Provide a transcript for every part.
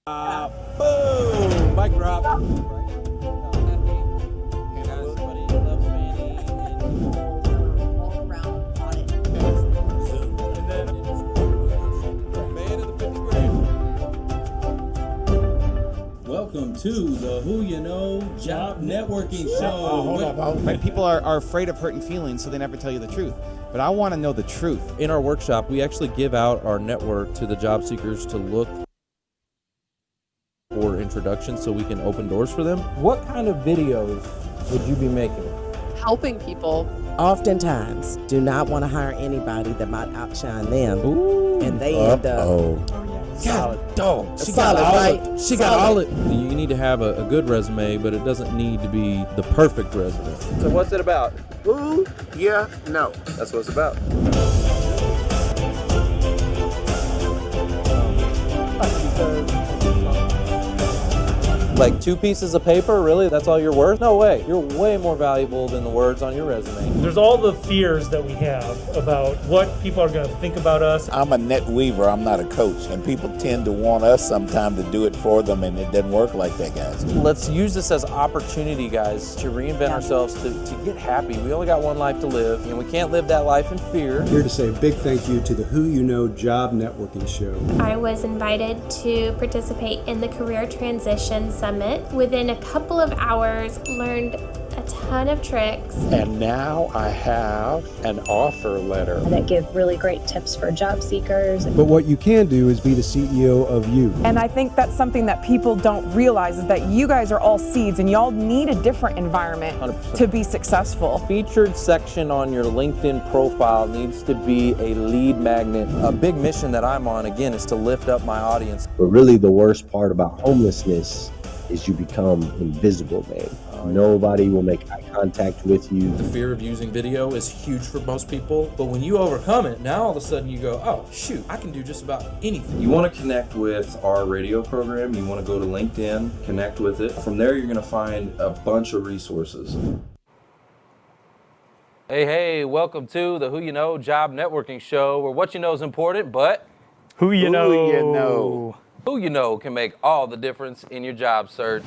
Boom! Mic drop. Welcome to the Who You Know Job Networking Show. People are afraid of hurting feelings, so they never tell you the truth. But I want to know the truth. In our workshop, we actually give out our network to the job seekers to look for introductions so we can open doors for them. What kind of videos would you be making? Helping people. Oftentimes do not want to hire anybody that might outshine them. Ooh. And they end up Solid dog. She got right. She got all it. You need to have a good resume, but it doesn't need to be the perfect resume. So what's it about? Who? Yeah, no. That's what it's about. Like 2 pieces of paper, really? That's all you're worth? No way. You're way more valuable than the words on your resume. There's all the fears that we have about what people are going to think about us. I'm a net weaver, I'm not a coach, and people tend to want us sometimes to do it for them, and it doesn't work like that, guys. Let's use this as opportunity, guys, to reinvent ourselves, to get happy. We only got one life to live, and we can't live that life in fear. Here to say a big thank you to the Who You Know Job Networking Show. I was invited to participate in the Career Transition Summit. Within a couple of hours, learned a ton of tricks. And now I have an offer letter that give really great tips for job seekers. But what you can do is be the CEO of you. And I think that's something that people don't realize is that you guys are all seeds and y'all need a different environment 100%. to be successful. Featured section on your LinkedIn profile needs to be a lead magnet. A big mission that I'm on, again, is to lift up my audience. But really the worst part about homelessness is you become invisible, man. Nobody will make eye contact with you. The fear of using video is huge for most people, but when you overcome it, now all of a sudden you go, oh, shoot, I can do just about anything. You want to connect with our radio program, you want to go to LinkedIn, connect with it. From there, you're going to find a bunch of resources. Hey, welcome to the Who You Know Job Networking Show, where what you know is important, but Who you know. who you know can make all the difference in your job search.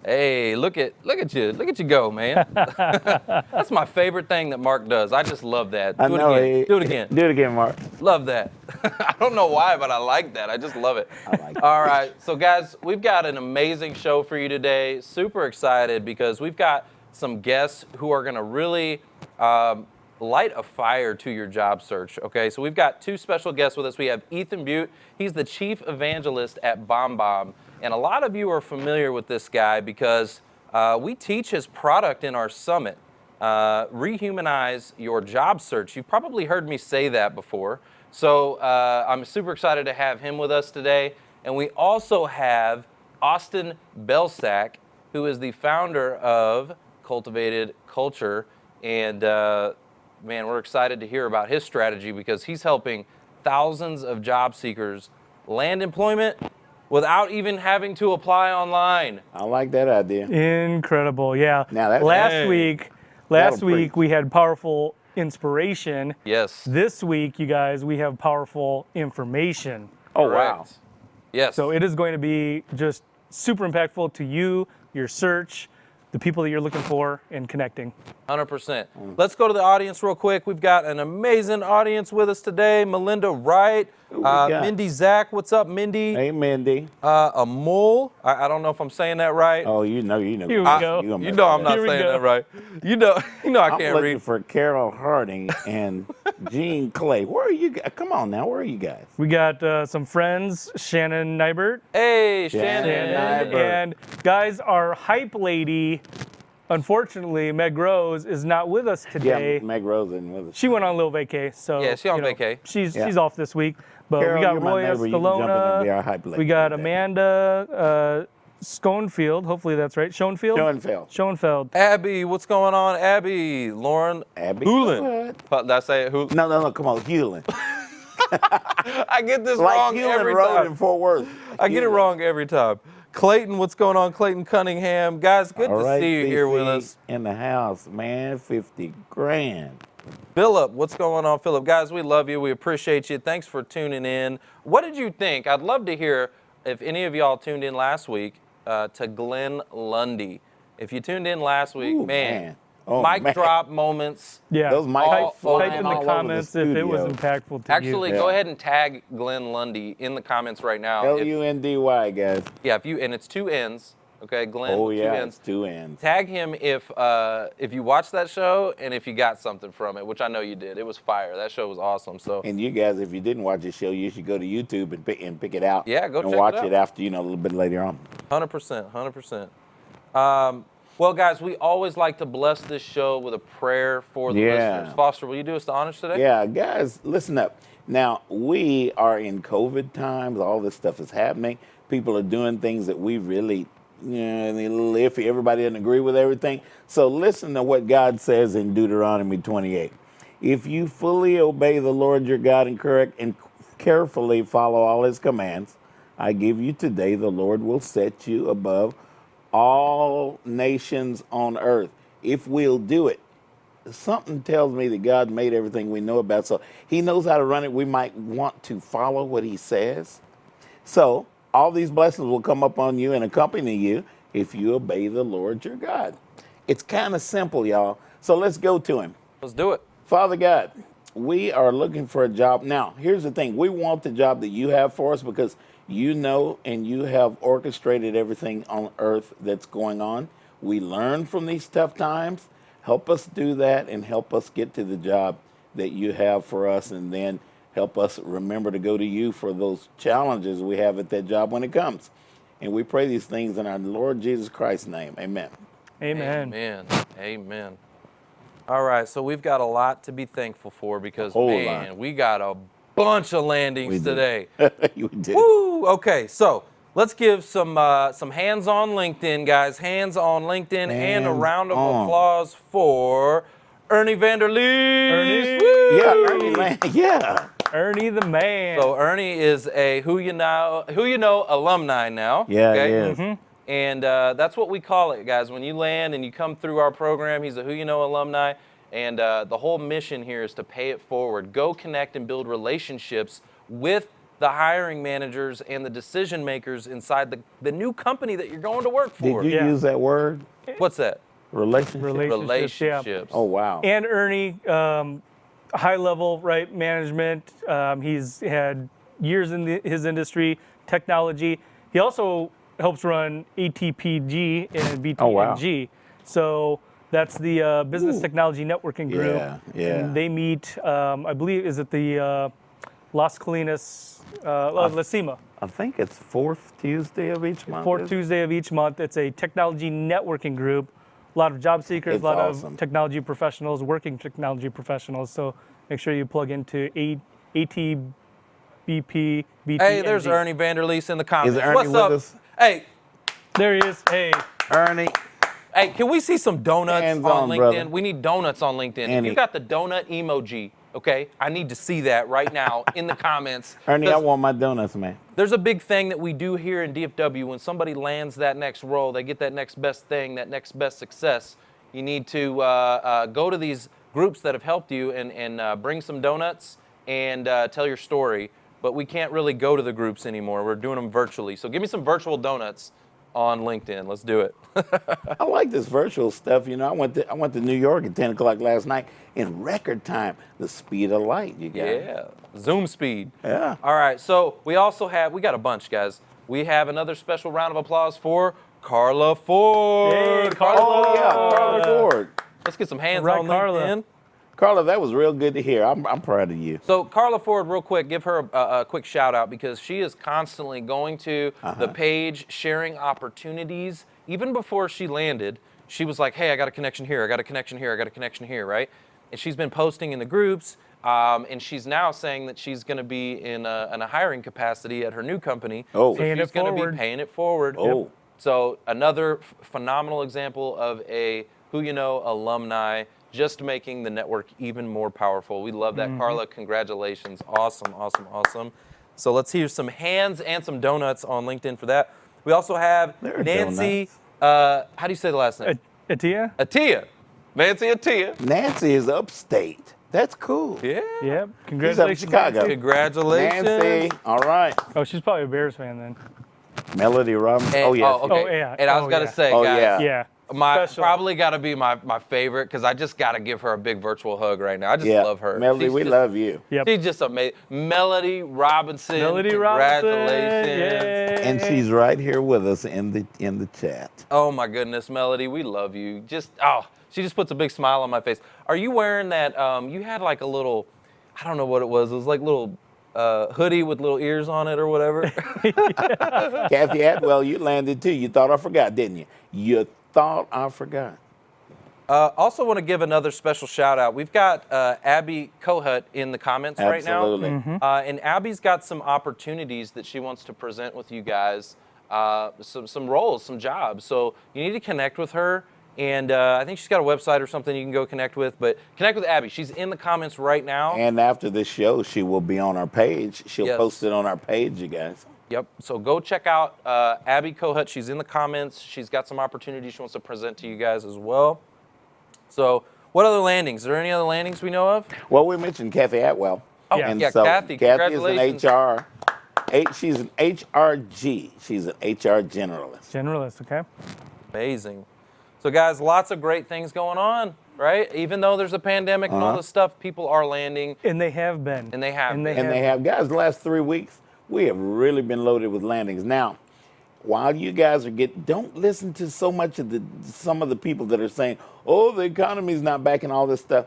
Hey, look at you go, man. That's my favorite thing that Mark does. I just love that. Do it again. Do it again, Mark. Love that. I don't know why, but I like that. I just love it. I like it. All right, so guys, we've got an amazing show for you today. Super excited because we've got some guests who are gonna really light a fire to your job search, okay? So we've got 2 special guests with us. We have Ethan Beute. He's the chief evangelist at BombBomb. And a lot of you are familiar with this guy because we teach his product in our summit, Re-Humanize Your Job Search. You've probably heard me say that before. So I'm super excited to have him with us today. And we also have Austin Belcak, who is the founder of Cultivated Culture. And man, we're excited to hear about his strategy because he's helping thousands of job seekers land employment without even having to apply online. I like that idea. Incredible, yeah. Now that's Last week we had powerful inspiration. Yes. This week, you guys, we have powerful information. Oh, wow. Yes. So it is going to be just super impactful to you, your search, the people that you're looking for, and connecting. 100%. Let's go to the audience real quick. We've got an amazing audience with us today. Melinda Wright, Mindy Zach. What's up, Mindy? Hey, Mindy. Amul. I don't know if I'm saying that right. Oh, you know. Here we go. You know I'm not saying that right. You know I can't I'm looking read. for Carol Harding and Jean Clay. Where are you guys? Come on now, where are you guys? We got some friends, Shannon Nybert. Hey, Shannon. And guys, our hype lady, unfortunately, Meg Rose, is not with us today. Yeah, Meg Rose isn't with us. She went on a little vacay, so Yeah, she's on vacay. She's off this week. But Carol, we got you're my Roy neighbor. You can jump in and be our hype Escalona. lady We got today. Amanda Schoenfield. Hopefully that's right. Schoenfeld. Abby, what's going on? Abby. Lauren. Abby. Hoolan. Did I say it? Hoolan? No, come on, Hewlin. I get this Like wrong Hewlin every Road time. in Fort Worth. I get it wrong every time. Clayton, what's going on? Clayton Cunningham. Guys, good All to right, see you here with CC us. in the house, man. 50 grand. Philip, what's going on, Philip? Guys, we love you. We appreciate you. Thanks for tuning in. What did you think? I'd love to hear if any of y'all tuned in last week to Glenn Lundy. If you tuned in last week, Ooh, man. Oh, mic man. drop moments. Yeah. Those mics all flying Type in all the over comments if it was studio. impactful to Actually, you. go ahead and tag Glenn Lundy in the comments right now. Lundy, guys. Yeah, and it's 2 N's. Okay, Glenn. Oh with 2 yeah, N's. it's 2 N's. Tag him if you watched that show and if you got something from it, which I know you did. It was fire. That show was awesome. So. And you guys, if you didn't watch the show, you should go to YouTube and pick it out. Yeah, go and check watch it out. it after, a little bit later on. 100%, 100%. Well, guys, we always like to bless this show with a prayer for the listeners. Foster, will you do us the honors today? Yeah, guys, listen up. Now, we are in COVID times. All this stuff is happening. People are doing things that we really, a little iffy. Everybody doesn't agree with everything. So listen to what God says in Deuteronomy 28. If you fully obey the Lord your God and carefully follow all his commands, I give you today, the Lord will set you above all nations on earth. If we'll do it, something tells me that God made everything we know about, so he knows how to run it. We might want to follow what he says. So all these blessings will come upon you and accompany you if you obey the Lord your God. It's kind of simple, y'all. So let's go to him. Let's do it. Father God, we are looking for a job. Now, here's the thing. We want the job that you have for us because you know and you have orchestrated everything on earth that's going on. We learn from these tough times. Help us do that and help us get to the job that you have for us, and then help us remember to go to you for those challenges we have at that job when it comes. And we pray these things in our Lord Jesus Christ's name. Amen. Amen. Amen. Amen. All right, so we've got a lot to be thankful for because, man, we got a bunch of landings today. You did. Woo! Okay, so let's give some hands on LinkedIn, guys. Hands on LinkedIn, and a round of applause for Ernie Vanderleest. Ernie. Woo! Yeah, Ernie, man. Yeah. Ernie the man. So Ernie is a who you know alumni now. Yeah, okay? yeah. Mm-hmm. And that's what we call it, guys. When you land and you come through our program, he's a Who You Know alumni. And the whole mission here is to pay it forward. Go connect and build relationships with the hiring managers and the decision makers inside the new company that you're going to work for. Did you use that word? What's that? Relationships. Yeah. Oh, wow. And Ernie, high level, right, management. He's had years in his industry, technology. He also helps run ATPG and BTNG. Oh, wow. So that's the Business Technology Networking Group. Yeah. And they meet, I believe, is it the Las Colinas, La Cima? I think it's fourth Tuesday of each month. Fourth Tuesday of each month. It's a technology networking group. A lot of job seekers, It's a lot awesome. of technology professionals, working technology professionals. So make sure you plug into ATBP, BTNG. Hey, there's Ernie Vanderleest in the comments. Is Ernie What's with up? us? Hey. There he is. Hey. Ernie. Hey, can we see some donuts Hands on on, LinkedIn? brother. We need donuts on LinkedIn. If you got the donut emoji, okay, I need to see that right now in the comments. Ernie, I want my donuts, man. There's a big thing that we do here in DFW. When somebody lands that next role, they get that next best thing, that next best success. You need to go to these groups that have helped you and bring some donuts and tell your story. But we can't really go to the groups anymore. We're doing them virtually. So give me some virtual donuts on LinkedIn. Let's do it. I like this virtual stuff. I went to New York at 10 o'clock last night in record time. The speed of light, you guys. Yeah, Zoom speed. Yeah. All right, so we got a bunch, guys. We have another special round of applause for Carla Ford. Hey, Carla. Oh, yeah, Carla Ford. Let's get some hands Right, on Carla. LinkedIn. Carla, that was real good to hear. I'm proud of you. So Carla Ford, real quick, give her a quick shout out because she is constantly going to the page, sharing opportunities. Even before she landed, she was like, hey, I got a connection here, I got a connection here, I got a connection here, right? And she's been posting in the groups, and she's now saying that she's going to be in a hiring capacity at her new company. Oh. So Paying she's it going to be forward. paying it forward. Oh. Yep. So another phenomenal example of a Who You Know alumni just making the network even more powerful. We love that, Carla. Congratulations. Awesome, awesome, awesome. So let's hear some hands and some donuts on LinkedIn for that. We also have There are Nancy. How do you say the last name? Atia? Atia. Nancy Atia. Nancy is upstate. That's cool. Yeah. Yep. She's up in Congratulations. Chicago. Nancy. Congratulations. Nancy, all right. Oh, she's probably a Bears fan then. Melody Robinson. And, Oh, yeah. okay. Oh, yeah. And I was Oh, gonna yeah. say, Oh, guys, yeah. Special. probably got to be my favorite because I just got to give her a big virtual hug right now. I just Yeah. love her. Melody, She's we just- love you. Yep. She's just amazing. Melody Robinson. Melody Robinson. Congratulations. Yay. And she's right here with us in the chat. Oh my goodness, Melody, we love you. She just puts a big smile on my face. Are you wearing that? You had like a little, I don't know what it was. It was like little hoodie with little ears on it or whatever. Kathy Atwell, you landed too. You thought I forgot, didn't you? You thought I forgot. Also want to give another special shout out. We've got Abby Kohut in the comments right now. Absolutely. And Abby's got some opportunities that she wants to present with you guys, some roles, some jobs. So you need to connect with her. And I think she's got a website or something you can go connect with. But connect with Abby. She's in the comments right now. And after this show, she will be on our page. She'll Yes. post it on our page, you guys. Yep. So go check out Abby Kohut. She's in the comments. She's got some opportunities she wants to present to you guys as well. So what other landings? Are there any other landings we know of? Well, we mentioned Kathy Atwell. Oh, and yeah, so Kathy, Kathy is congratulations. an HR. She's an HRG. She's an HR generalist. Generalist, okay. Amazing. So guys, lots of great things going on, right? Even though there's a pandemic and all this stuff, people are landing. And they have been. And they have been. And they have. Guys, the last 3 weeks, we have really been loaded with landings. Now, while you guys are don't listen to so much of some of the people that are saying, oh, the economy's not back and all this stuff.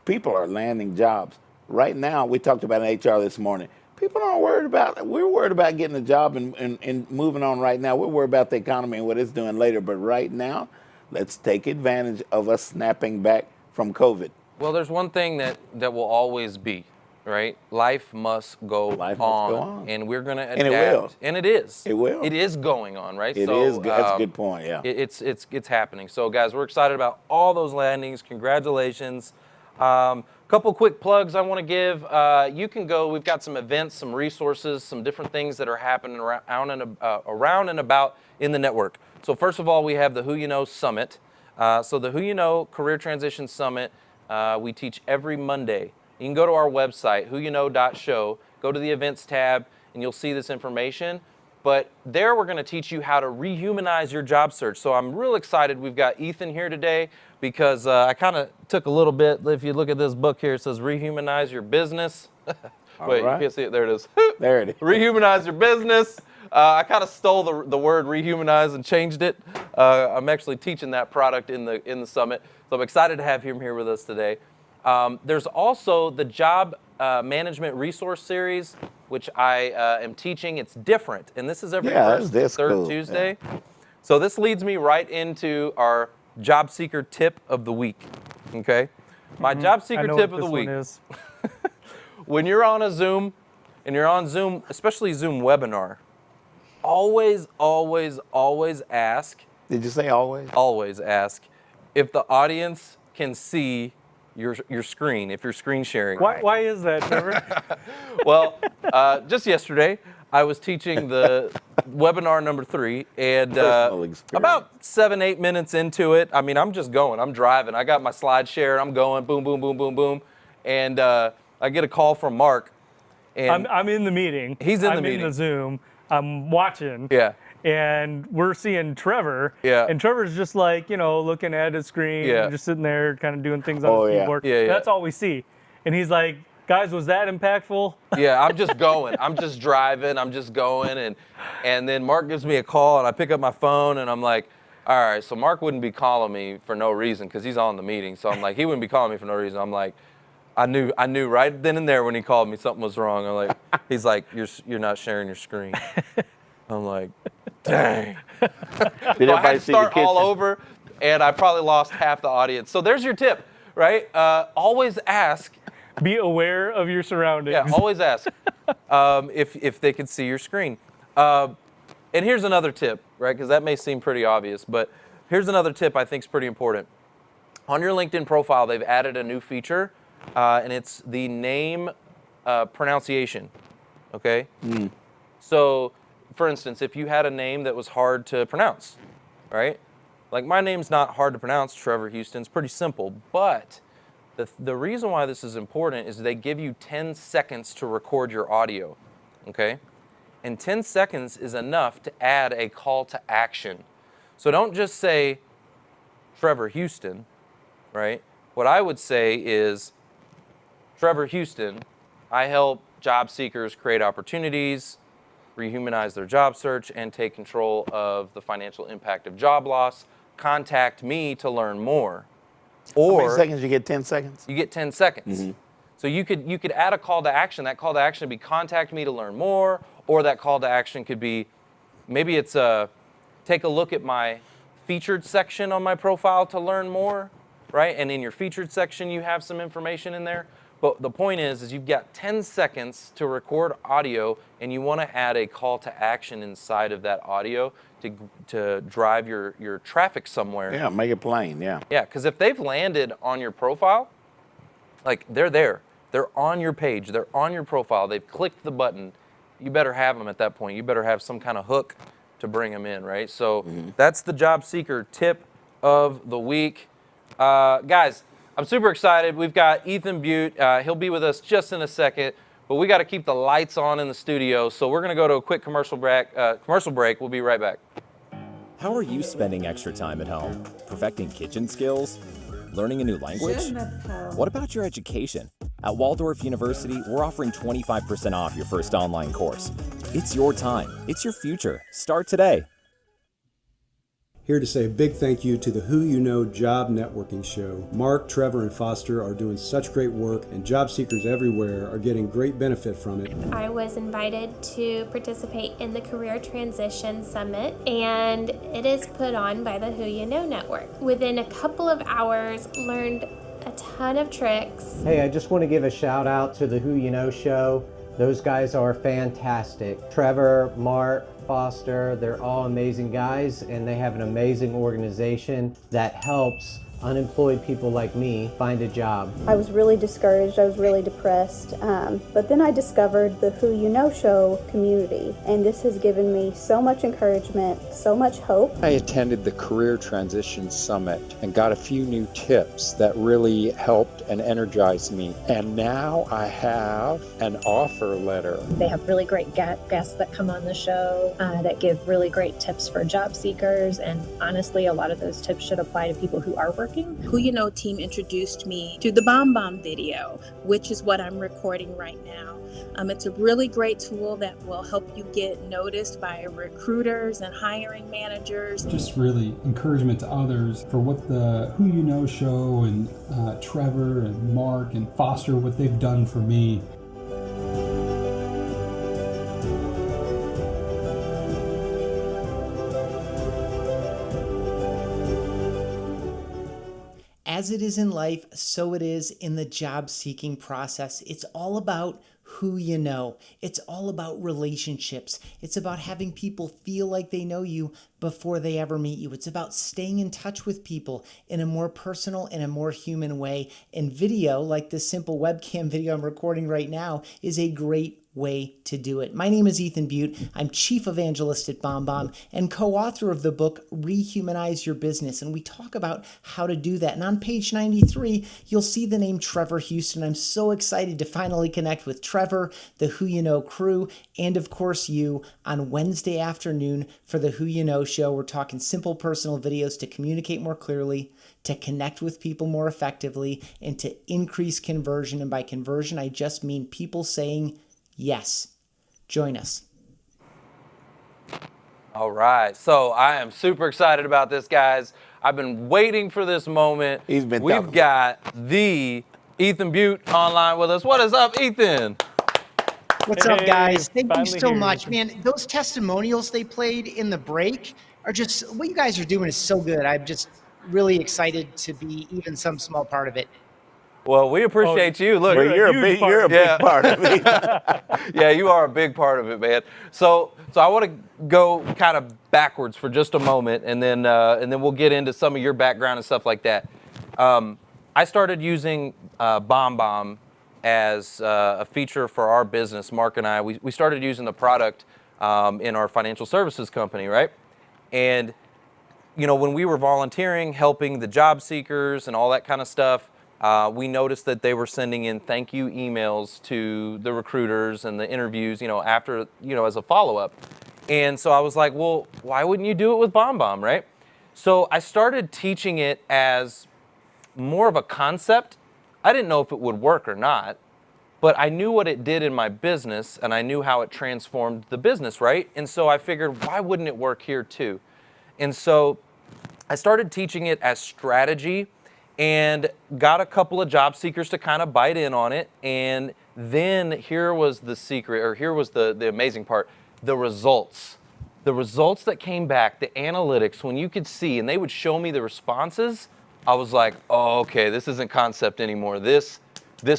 People are landing jobs. Right now, we talked about in HR this morning. People aren't worried about it. We're worried about getting a job and moving on right now. We're worried about the economy and what it's doing later. But right now, let's take advantage of us snapping back from COVID. Well, there's one thing that will always be, right? Life must go on. And we're going to adapt. And it will. And it is. It will. It is going on, right? It is. That's a good point, yeah. It's happening. So, guys, we're excited about all those landings. Congratulations. Couple quick plugs I want to give. You can go. We've got some events, some resources, some different things that are happening around and about in the network. So first of all, we have the Who You Know Summit. So the Who You Know Career Transition Summit, we teach every Monday. You can go to our website, whoyouknow.show, go to the events tab, and you'll see this information. But there we're going to teach you how to rehumanize your job search. So I'm real excited. We've got Ethan here today because I kind of took a little bit. If you look at this book here, it says Rehumanize Your Business. Wait, right. You can't see it. There it is. There it is. Rehumanize your business. I kind of stole the word rehumanize and changed it. I'm actually teaching that product in the summit. So I'm excited to have him here with us today. There's also the Job Management Resource Series, which I am teaching. It's different, and this is every first and third Tuesday. Yeah. So this leads me right into our job seeker tip of the week. Okay, my job seeker tip of the week. When you're on a Zoom, and you're on Zoom, especially Zoom webinar, always ask. Did you say always? Always ask if the audience can see your screen, if you're screen sharing. Why is that, Trevor? Well, just yesterday, I was teaching the webinar number 3, and about 7-8 minutes into it, I mean, I'm just going. I'm driving. I got my slide share. I'm going, boom, boom, boom, boom, boom. And I get a call from Mark. And I'm in the meeting. He's in the meeting. I'm in the Zoom. I'm watching. Yeah. And we're seeing Trevor. Yeah. And Trevor's just like, looking at his screen, just sitting there kind of doing things on his keyboard. Yeah. That's all we see. And he's like, guys, was that impactful? Yeah, I'm just going. I'm just driving. I'm just going. And then Mark gives me a call, and I pick up my phone, and I'm like, all right, so Mark wouldn't be calling me for no reason because he's on the meeting. So I'm like, he wouldn't be calling me for no reason. I'm like, I knew right then and there when he called me something was wrong. I'm like, he's like, you're not sharing your screen. I'm like, dang. So I had to start all over, and I probably lost half the audience. So there's your tip, right? Always ask. Be aware of your surroundings. Yeah, always ask if they can see your screen. And here's another tip, right? Because that may seem pretty obvious, but here's another tip I think is pretty important. On your LinkedIn profile, they've added a new feature, and it's the name pronunciation, okay? So, for instance, if you had a name that was hard to pronounce, right? Like my name's not hard to pronounce, Trevor Houston. It's pretty simple, but the reason why this is important is they give you 10 seconds to record your audio, okay? and 10 seconds is enough to add a call to action. So don't just say, Trevor Houston, right? What I would say is, Trevor Houston, I help job seekers create opportunities, rehumanize their job search, and take control of the financial impact of job loss. Contact me to learn more. Or how many seconds you get? 10 seconds? You get 10 seconds. So you could add a call to action. That call to action would be contact me to learn more, or that call to action could be, maybe it's take a look at my featured section on my profile to learn more, right? And in your featured section, you have some information in there. But the point is you've got 10 seconds to record audio, and you want to add a call to action inside of that audio to drive your traffic somewhere. Yeah, make it plain, yeah. Yeah, because if they've landed on your profile, like they're there. They're on your page. They're on your profile. They've clicked the button. You better have them at that point. You better have some kind of hook to bring them in, right? So that's the job seeker tip of the week. Guys, I'm super excited. We've got Ethan Beute. He'll be with us just in a second, but we got to keep the lights on in the studio. So we're going to go to a quick commercial break. We'll be right back. How are you spending extra time at home? Perfecting kitchen skills? Learning a new language? What about your education? At Waldorf University, we're offering 25% off your first online course. It's your time. It's your future. Start today. Here to say a big thank you to the Who You Know Job Networking Show. Mark, Trevor, and Foster are doing such great work, and job seekers everywhere are getting great benefit from it. I was invited to participate in the Career Transition Summit, and it is put on by the Who You Know Network. Within a couple of hours, learned a ton of tricks. Hey, I just want to give a shout out to the Who You Know show. Those guys are fantastic. Trevor, Mark, Foster, they're all amazing guys, and they have an amazing organization that helps unemployed people like me find a job. I was really discouraged, I was really depressed, but then I discovered the Who You Know Show community, and this has given me so much encouragement, so much hope. I attended the Career Transition Summit and got a few new tips that really helped and energized me. And now I have an offer letter. They have really great guests that come on the show that give really great tips for job seekers, and honestly, a lot of those tips should apply to people who are working. Who You Know team introduced me to the Bomb Bomb video, which is what I'm recording right now. It's a really great tool that will help you get noticed by recruiters and hiring managers. Just really encouragement to others for what the Who You Know show and Trevor and Mark and Foster, what they've done for me. As it is in life, so it is in the job seeking process. It's all about who you know. It's all about relationships. It's about having people feel like they know you before they ever meet you. It's about staying in touch with people in a more personal and a more human way. And video, like this simple webcam video I'm recording right now, is a great way to do it. My name is Ethan Beute. I'm Chief Evangelist at BombBomb and co-author of the book Re-Humanize Your Business. And we talk about how to do that. And on page 93, you'll see the name Trevor Houston. I'm so excited to finally connect with Trevor, the Who You Know crew, and of course you on Wednesday afternoon for the Who You Know show. We're talking simple personal videos to communicate more clearly, to connect with people more effectively, and to increase conversion. And by conversion, I just mean people saying yes. Join us. All right. So I am super excited about this, guys. I've been waiting for this moment. We've got the Ethan Beute online with us. What is up, Ethan? What's up, guys? Thank you so much. Man, those testimonials they played in the break are just, what you guys are doing is so good. I'm just really excited to be even some small part of it. Well, we appreciate you. Look, well, you're a big part of it. Yeah, you are a big part of it, man. So I want to go kind of backwards for just a moment, and then we'll get into some of your background and stuff like that. I started using BombBomb as a feature for our business. Mark and I, we started using the product in our financial services company, right? And you know, when we were volunteering, helping the job seekers and all that kind of stuff, we noticed that they were sending in thank you emails to the recruiters and the interviews, after, as a follow-up. And so I was like, well, why wouldn't you do it with BombBomb, right? So I started teaching it as more of a concept. I didn't know if it would work or not, but I knew what it did in my business, and I knew how it transformed the business, right? And so I figured, why wouldn't it work here too? And so I started teaching it as strategy and got a couple of job seekers to kind of bite in on it. And then here was the secret, or here was the amazing part, the results. The results that came back, the analytics, when you could see, and they would show me the responses, I was like, oh, okay, this isn't concept anymore. This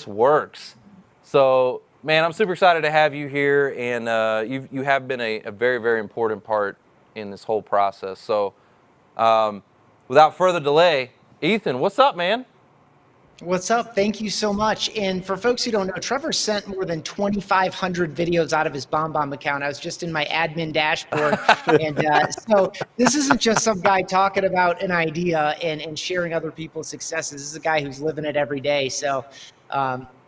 works. So, man, I'm super excited to have you here, and you have been a very, very important part in this whole process. So, without further delay, Ethan, what's up, man? What's up? Thank you so much. And for folks who don't know, Trevor sent more than 2,500 videos out of his BombBomb account. I was just in my admin dashboard. And so this isn't just some guy talking about an idea and sharing other people's successes. This is a guy who's living it every day. So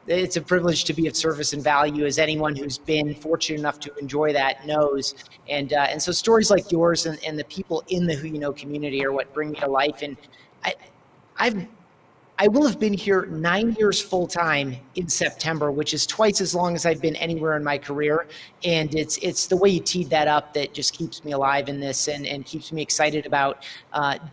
it's a privilege to be of service and value, as anyone who's been fortunate enough to enjoy that knows. And so stories like yours and the people in the Who You Know community are what bring me to life. And I will have been here 9 years full time in September, which is twice as long as I've been anywhere in my career. And it's the way you teed that up that just keeps me alive in this and keeps me excited about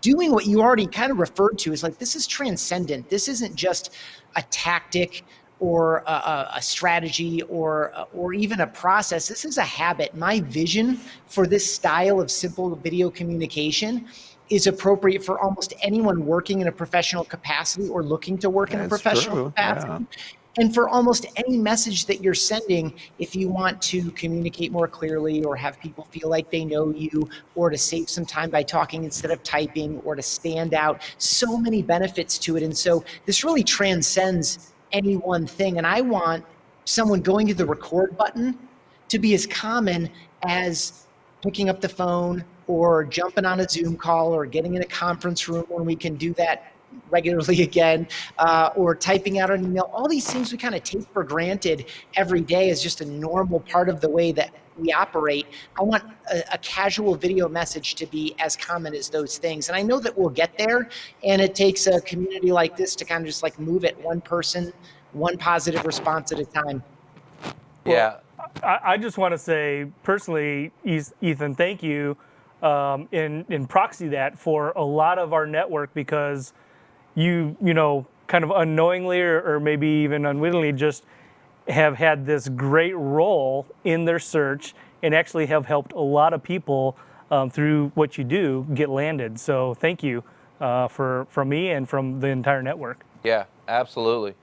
doing what you already kind of referred to as, like, this is transcendent. This isn't just a tactic or a strategy or even a process. This is a habit. My vision for this style of simple video communication is appropriate for almost anyone working in a professional capacity or looking to work in a professional capacity. Yeah. And for almost any message that you're sending, if you want to communicate more clearly or have people feel like they know you, or to save some time by talking instead of typing, or to stand out, so many benefits to it. And so this really transcends any one thing. And I want someone going to the record button to be as common as picking up the phone or jumping on a Zoom call or getting in a conference room when we can do that regularly again, or typing out an email. All these things we kind of take for granted every day as just a normal part of the way that we operate. I want a casual video message to be as common as those things. And I know that we'll get there, and it takes a community like this to kind of just like move it one person, one positive response at a time. Yeah. I just want to say personally, Ethan, thank you in proxy that for a lot of our network, because you kind of unknowingly or maybe even unwittingly just have had this great role in their search and actually have helped a lot of people through what you do get landed. So thank you from me and from the entire network. Yeah, absolutely.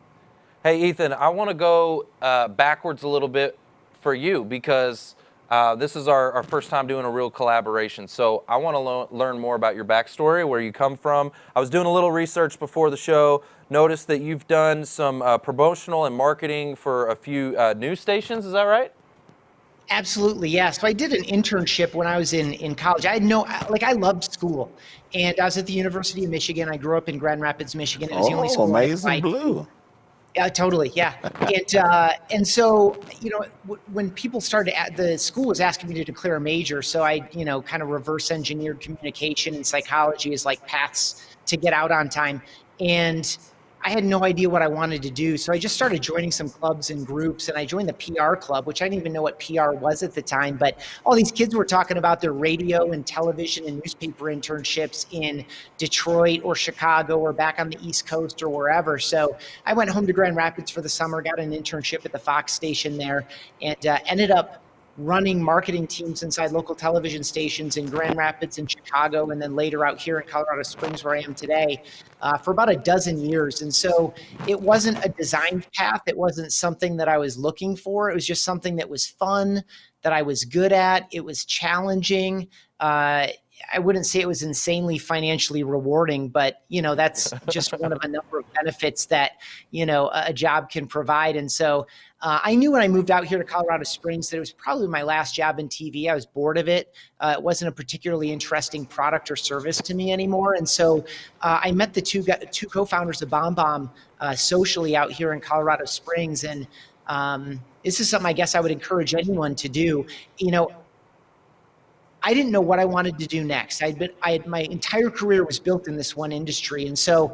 Hey, Ethan, I want to go backwards a little bit for you, because this is our first time doing a real collaboration. So I want to learn more about your backstory, where you come from. I was doing a little research before the show, noticed that you've done some promotional and marketing for a few news stations. Is that right? Absolutely, yeah. So I did an internship when I was in college. I loved school. And I was at the University of Michigan. I grew up in Grand Rapids, Michigan. It was the only school amazing blue. Yeah, totally. Yeah. And so, when people started the school was asking me to declare a major. So I, kind of reverse engineered communication and psychology as like paths to get out on time. And I had no idea what I wanted to do. So I just started joining some clubs and groups, and I joined the PR club, which I didn't even know what PR was at the time. But all these kids were talking about their radio and television and newspaper internships in Detroit or Chicago or back on the East Coast or wherever. So I went home to Grand Rapids for the summer, got an internship at the Fox station there, and ended up running marketing teams inside local television stations in Grand Rapids and Chicago, and then later out here in Colorado Springs, where I am today, for about a dozen years. And so it wasn't a designed path. It wasn't something that I was looking for. It was just something that was fun, that I was good at. It was challenging. I wouldn't say it was insanely financially rewarding, but that's just one of a number of benefits that a job can provide. And so I knew when I moved out here to Colorado Springs that it was probably my last job in TV. I was bored of it. It wasn't a particularly interesting product or service to me anymore. And so I met the two co-founders of BombBomb socially out here in Colorado Springs. And this is something I guess I would encourage anyone to do. I didn't know what I wanted to do next. My entire career was built in this one industry. And so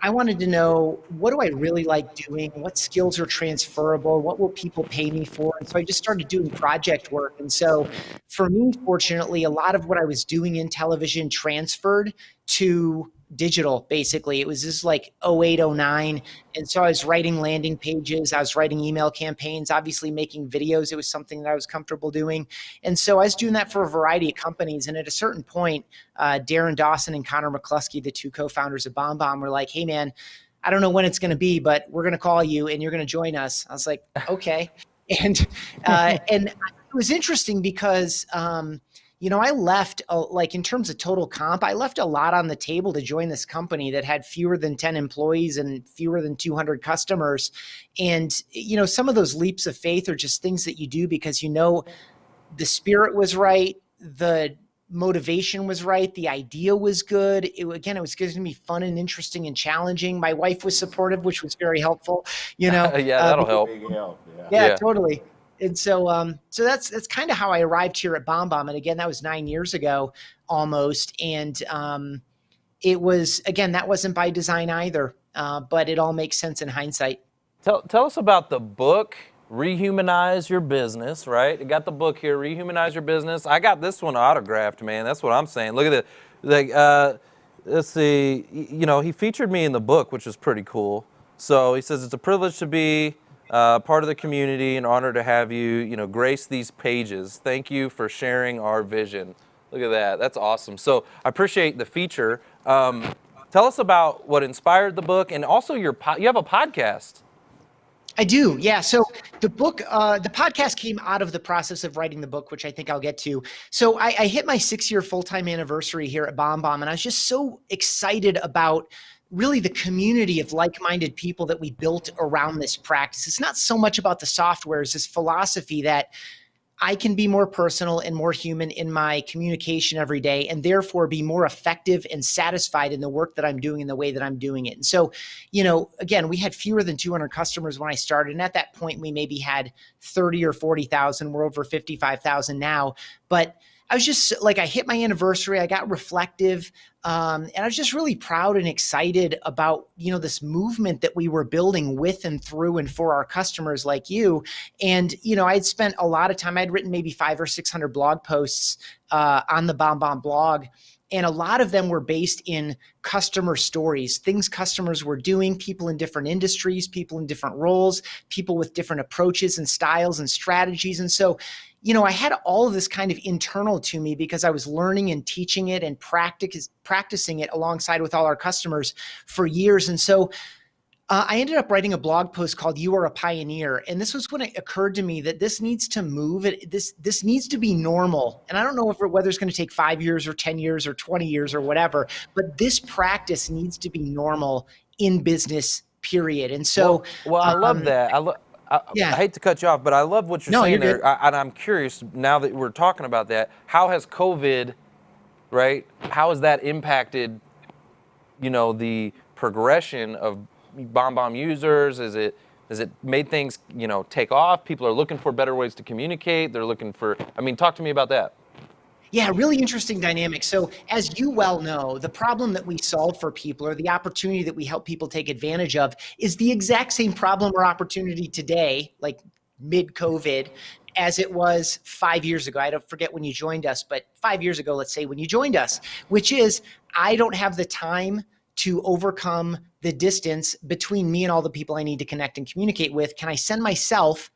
I wanted to know, what do I really like doing? What skills are transferable? What will people pay me for? And so I just started doing project work. And so for me, fortunately, a lot of what I was doing in television transferred to digital, basically. It was just like 08, 09. And so I was writing landing pages. I was writing email campaigns, obviously making videos. It was something that I was comfortable doing. And so I was doing that for a variety of companies. And at a certain point, Darren Dawson and Connor McCluskey, the two co-founders of BombBomb, were like, hey, man, I don't know when it's going to be, but we're going to call you and you're going to join us. I was like, okay. And it was interesting because I left, like in terms of total comp, I left a lot on the table to join this company that had fewer than 10 employees and fewer than 200 customers. And, some of those leaps of faith are just things that you do because the spirit was right, the motivation was right, the idea was good. It was going to be fun and interesting and challenging. My wife was supportive, which was very helpful. Yeah, that'll help. Big help. Yeah, totally. And so that's kind of how I arrived here at BombBomb. And again, that was 9 years ago almost. And it was, again, that wasn't by design either, but it all makes sense in hindsight. Tell us about the book, Re-Humanize Your Business, right? You got the book here, Re-Humanize Your Business. I got this one autographed, man. That's what I'm saying. Look at it. Let's see. He featured me in the book, which is pretty cool. So he says, it's a privilege to be part of the community, an honor to have you, grace these pages. Thank you for sharing our vision. Look at that. That's awesome. So I appreciate the feature. Tell us about what inspired the book, and also you have a podcast. I do. Yeah. So the book, the podcast came out of the process of writing the book, which I think I'll get to. So I hit my 6-year full-time anniversary here at BombBomb, and I was just so excited about really the community of like-minded people that we built around this practice. It's not so much about the software as this philosophy that I can be more personal and more human in my communication every day, and therefore be more effective and satisfied in the work that I'm doing in the way that I'm doing it. And so, again, we had fewer than 200 customers when I started. And at that point, we maybe had 30 or 40,000. We're over 55,000 now. But I was just like, I hit my anniversary, I got reflective, and I was just really proud and excited about, this movement that we were building with and through and for our customers like you. And, I'd spent a lot of time, I'd written maybe 500 or 600 blog posts on the BombBomb blog. And a lot of them were based in customer stories, things customers were doing, people in different industries, people in different roles, people with different approaches and styles and strategies. And so, I had all of this kind of internal to me because I was learning and teaching it and practicing it alongside with all our customers for years. And so I ended up writing a blog post called You Are a Pioneer. And this was when it occurred to me that this needs to move. This needs to be normal. And I don't know whether it's going to take 5 years or 10 years or 20 years or whatever, but this practice needs to be normal in business, period. And so, well I love that. I hate to cut you off, but I love what you're saying there. And I'm curious, now that we're talking about that, how has COVID, right, how has that impacted, the progression of BombBomb users? Is it made things, take off? People are looking for better ways to communicate. They're looking for, talk to me about that. Yeah, really interesting dynamic. So as you well know, the problem that we solve for people, or the opportunity that we help people take advantage of, is the exact same problem or opportunity today, like mid-COVID, as it was 5 years ago. I don't forget when you joined us, but 5 years ago, let's say when you joined us, which is I don't have the time to overcome the distance between me and all the people I need to connect and communicate with. Can I send myself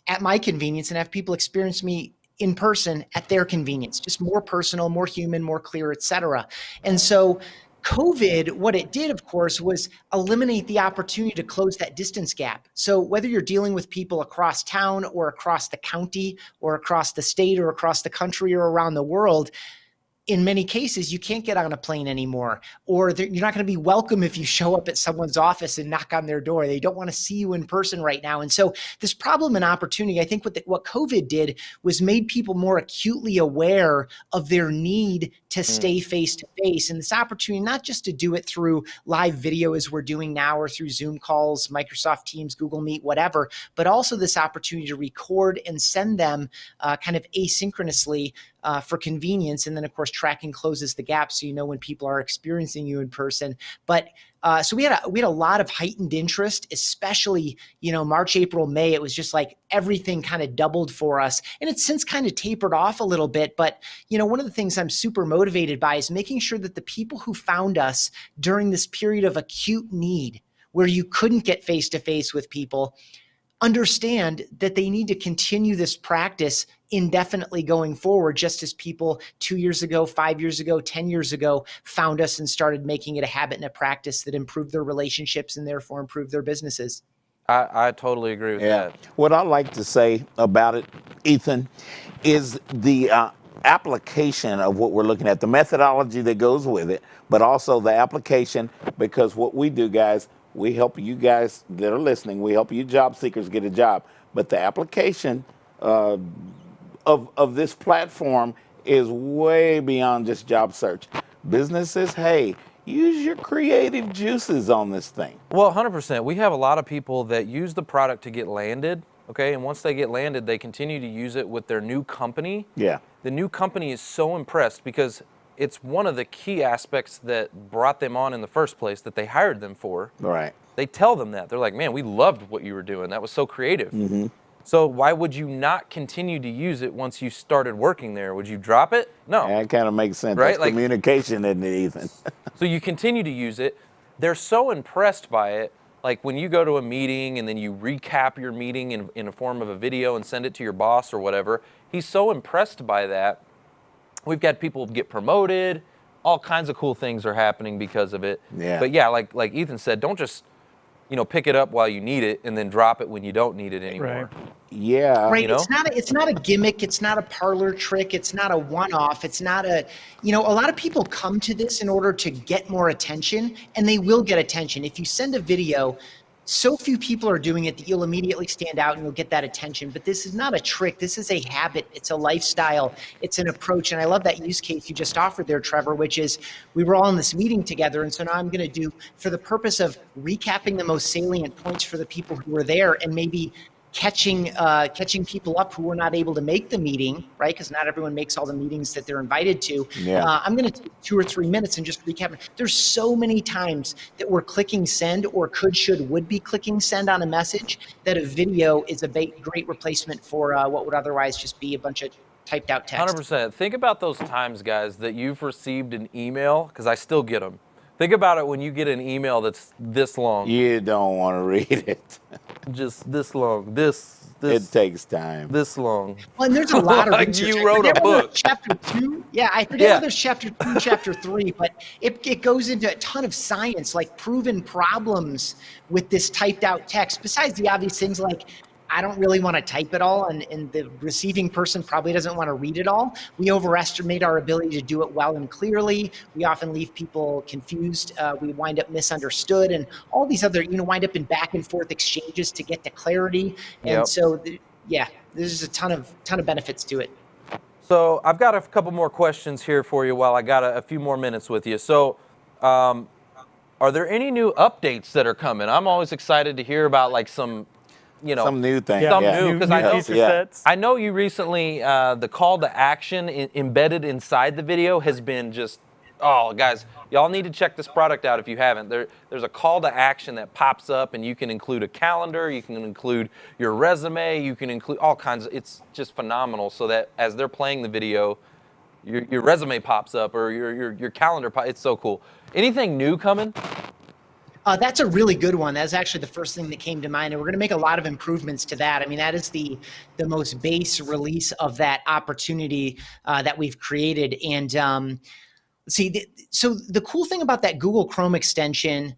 at my convenience and have people experience me in person at their convenience, just more personal, more human, more clear, et cetera. And so COVID, what it did, of course, was eliminate the opportunity to close that distance gap. So whether you're dealing with people across town or across the county or across the state or across the country or around the world, in many cases, you can't get on a plane anymore, or you're not going to be welcome if you show up at someone's office and knock on their door. They don't want to see you in person right now. And so this problem and opportunity, I think what COVID did was made people more acutely aware of their need to stay face to face. And this opportunity, not just to do it through live video as we're doing now, or through Zoom calls, Microsoft Teams, Google Meet, whatever, but also this opportunity to record and send them kind of asynchronously for convenience. And then of course, tracking closes the gap, so you know when people are experiencing you in person. But so we had a lot of heightened interest, especially, March, April, May. It was just like everything kind of doubled for us, and it's since kind of tapered off a little bit. But, one of the things I'm super motivated by is making sure that the people who found us during this period of acute need, where you couldn't get face to face with people, understand that they need to continue this practice indefinitely going forward, just as people 2 years ago, 5 years ago, 10 years ago found us and started making it a habit and a practice that improved their relationships and therefore improved their businesses. I totally agree with that. What I like to say about it, Ethan, is the application of what we're looking at, the methodology that goes with it, but also the application, because what we do, guys, we help you guys that are listening. We help you job seekers get a job. But the application of this platform is way beyond just job search. Businesses, hey, use your creative juices on this thing. Well, 100%. We have a lot of people that use the product to get landed, okay? And once they get landed, they continue to use it with their new company. Yeah. The new company is so impressed because it's one of the key aspects that brought them on in the first place, that they hired them for. Right. They tell them that. They're like, man, we loved what you were doing. That was so creative. Mm-hmm. So why would you not continue to use it once you started working there? Would you drop it? No. That kind of makes sense. Right? That's communication, isn't it, Ethan? So you continue to use it. They're so impressed by it. Like when you go to a meeting and then you recap your meeting in a form of a video and send it to your boss or whatever, he's so impressed by that. We've got people get promoted. All kinds of cool things are happening because of it. Yeah. But yeah, like Ethan said, don't just pick it up while you need it and then drop it when you don't need it anymore. Right. Yeah. Right. It's not a gimmick. It's not a parlor trick. It's not a one-off. It's not a lot of people come to this in order to get more attention, and they will get attention. If you send a video, so few people are doing it that you'll immediately stand out and you'll get that attention. But this is not a trick. This is a habit. It's a lifestyle. It's an approach. And I love that use case you just offered there, Trevor, which is we were all in this meeting together. And so now I'm going to do, for the purpose of recapping the most salient points for the people who were there, and maybe catching people up who were not able to make the meeting, right? Because not everyone makes all the meetings that they're invited to. Yeah. I'm going to take 2 or 3 minutes and just recap. There's so many times that we're clicking send, or would be clicking send on a message, that a video is a great replacement for what would otherwise just be a bunch of typed out text. 100%. Think about those times, guys, that you've received an email, because I still get them. Think about it when you get an email that's this long. You don't want to read it. Just this long. It takes time. This long. Well, and there's a lot of like research. you wrote a book. Chapter 2. Yeah, I forget whether it's chapter 2, chapter 3, but it goes into a ton of science, like proven problems with this typed out text, besides the obvious things like, I don't really want to type it all, and the receiving person probably doesn't want to read it all. We overestimate our ability to do it well and clearly. We often leave people confused. We wind up misunderstood, and all these other, wind up in back and forth exchanges to get to clarity. And so, there's a ton of benefits to it. So I've got a couple more questions here for you while I got a few more minutes with you. So are there any new updates that are coming? I'm always excited to hear about like some new thing. New, because I know you recently, the call to action embedded inside the video has been just, guys, y'all need to check this product out if you haven't. There's a call to action that pops up, and you can include a calendar, you can include your resume, you can include all kinds of, it's just phenomenal, so that as they're playing the video, your resume pops up, or your calendar it's so cool. Anything new coming? That's a really good one. That's actually the first thing that came to mind, and we're going to make a lot of improvements to that. I mean, that is the most base release of that opportunity that we've created. And so the cool thing about that Google Chrome extension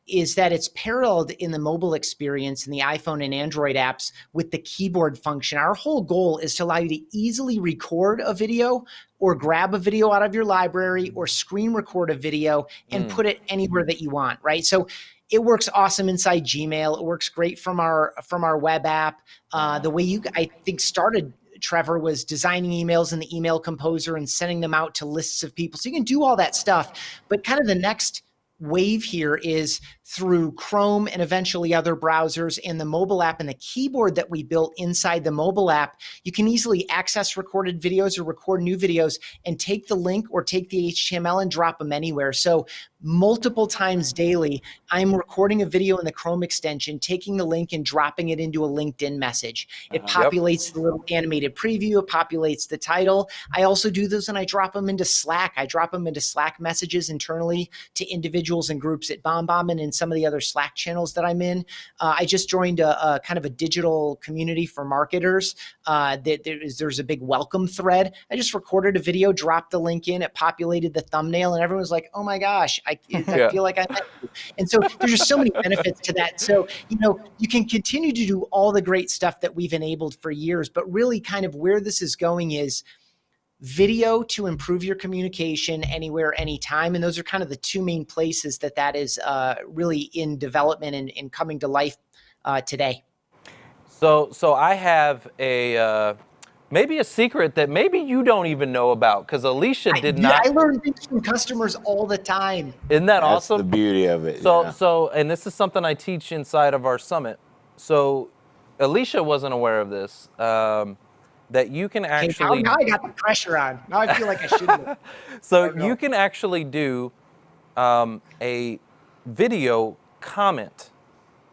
is that it's paralleled in the mobile experience in the iPhone and Android apps with the keyboard function. Our whole goal is to allow you to easily record a video or grab a video out of your library or screen record a video and put it anywhere that you want, right? So it works awesome inside Gmail. It works great from our web app. The way you, I think, started, Trevor, was designing emails in the email composer and sending them out to lists of people. So you can do all that stuff, but kind of the next wave here is through Chrome and eventually other browsers and the mobile app and the keyboard that we built inside the mobile app. You can easily access recorded videos or record new videos and take the link or take the HTML and drop them anywhere. So multiple times daily, I'm recording a video in the Chrome extension, taking the link and dropping it into a LinkedIn message. It populates the little animated preview. It populates the title. I also do those and I drop them into Slack. I drop them into Slack messages internally to individuals and groups at BombBomb and in some of the other Slack channels that I'm in. I just joined a kind of a digital community for marketers. There's a big welcome thread. I just recorded a video, dropped the link in, it populated the thumbnail, and everyone was like, oh my gosh, I feel like I met you. And so there's just so many benefits to that. So, you can continue to do all the great stuff that we've enabled for years, but really kind of where this is going is video to improve your communication anywhere, anytime. And those are kind of the two main places that is really in development and coming to life today. So I have maybe a secret that maybe you don't even know about, because Alicia did not. I learn things from customers all the time. Isn't that awesome? That's the beauty of it. So, and this is something I teach inside of our summit. So Alicia wasn't aware of this. That you can actually. Now I got the pressure on. Now I feel like I should. So you can actually do a video comment.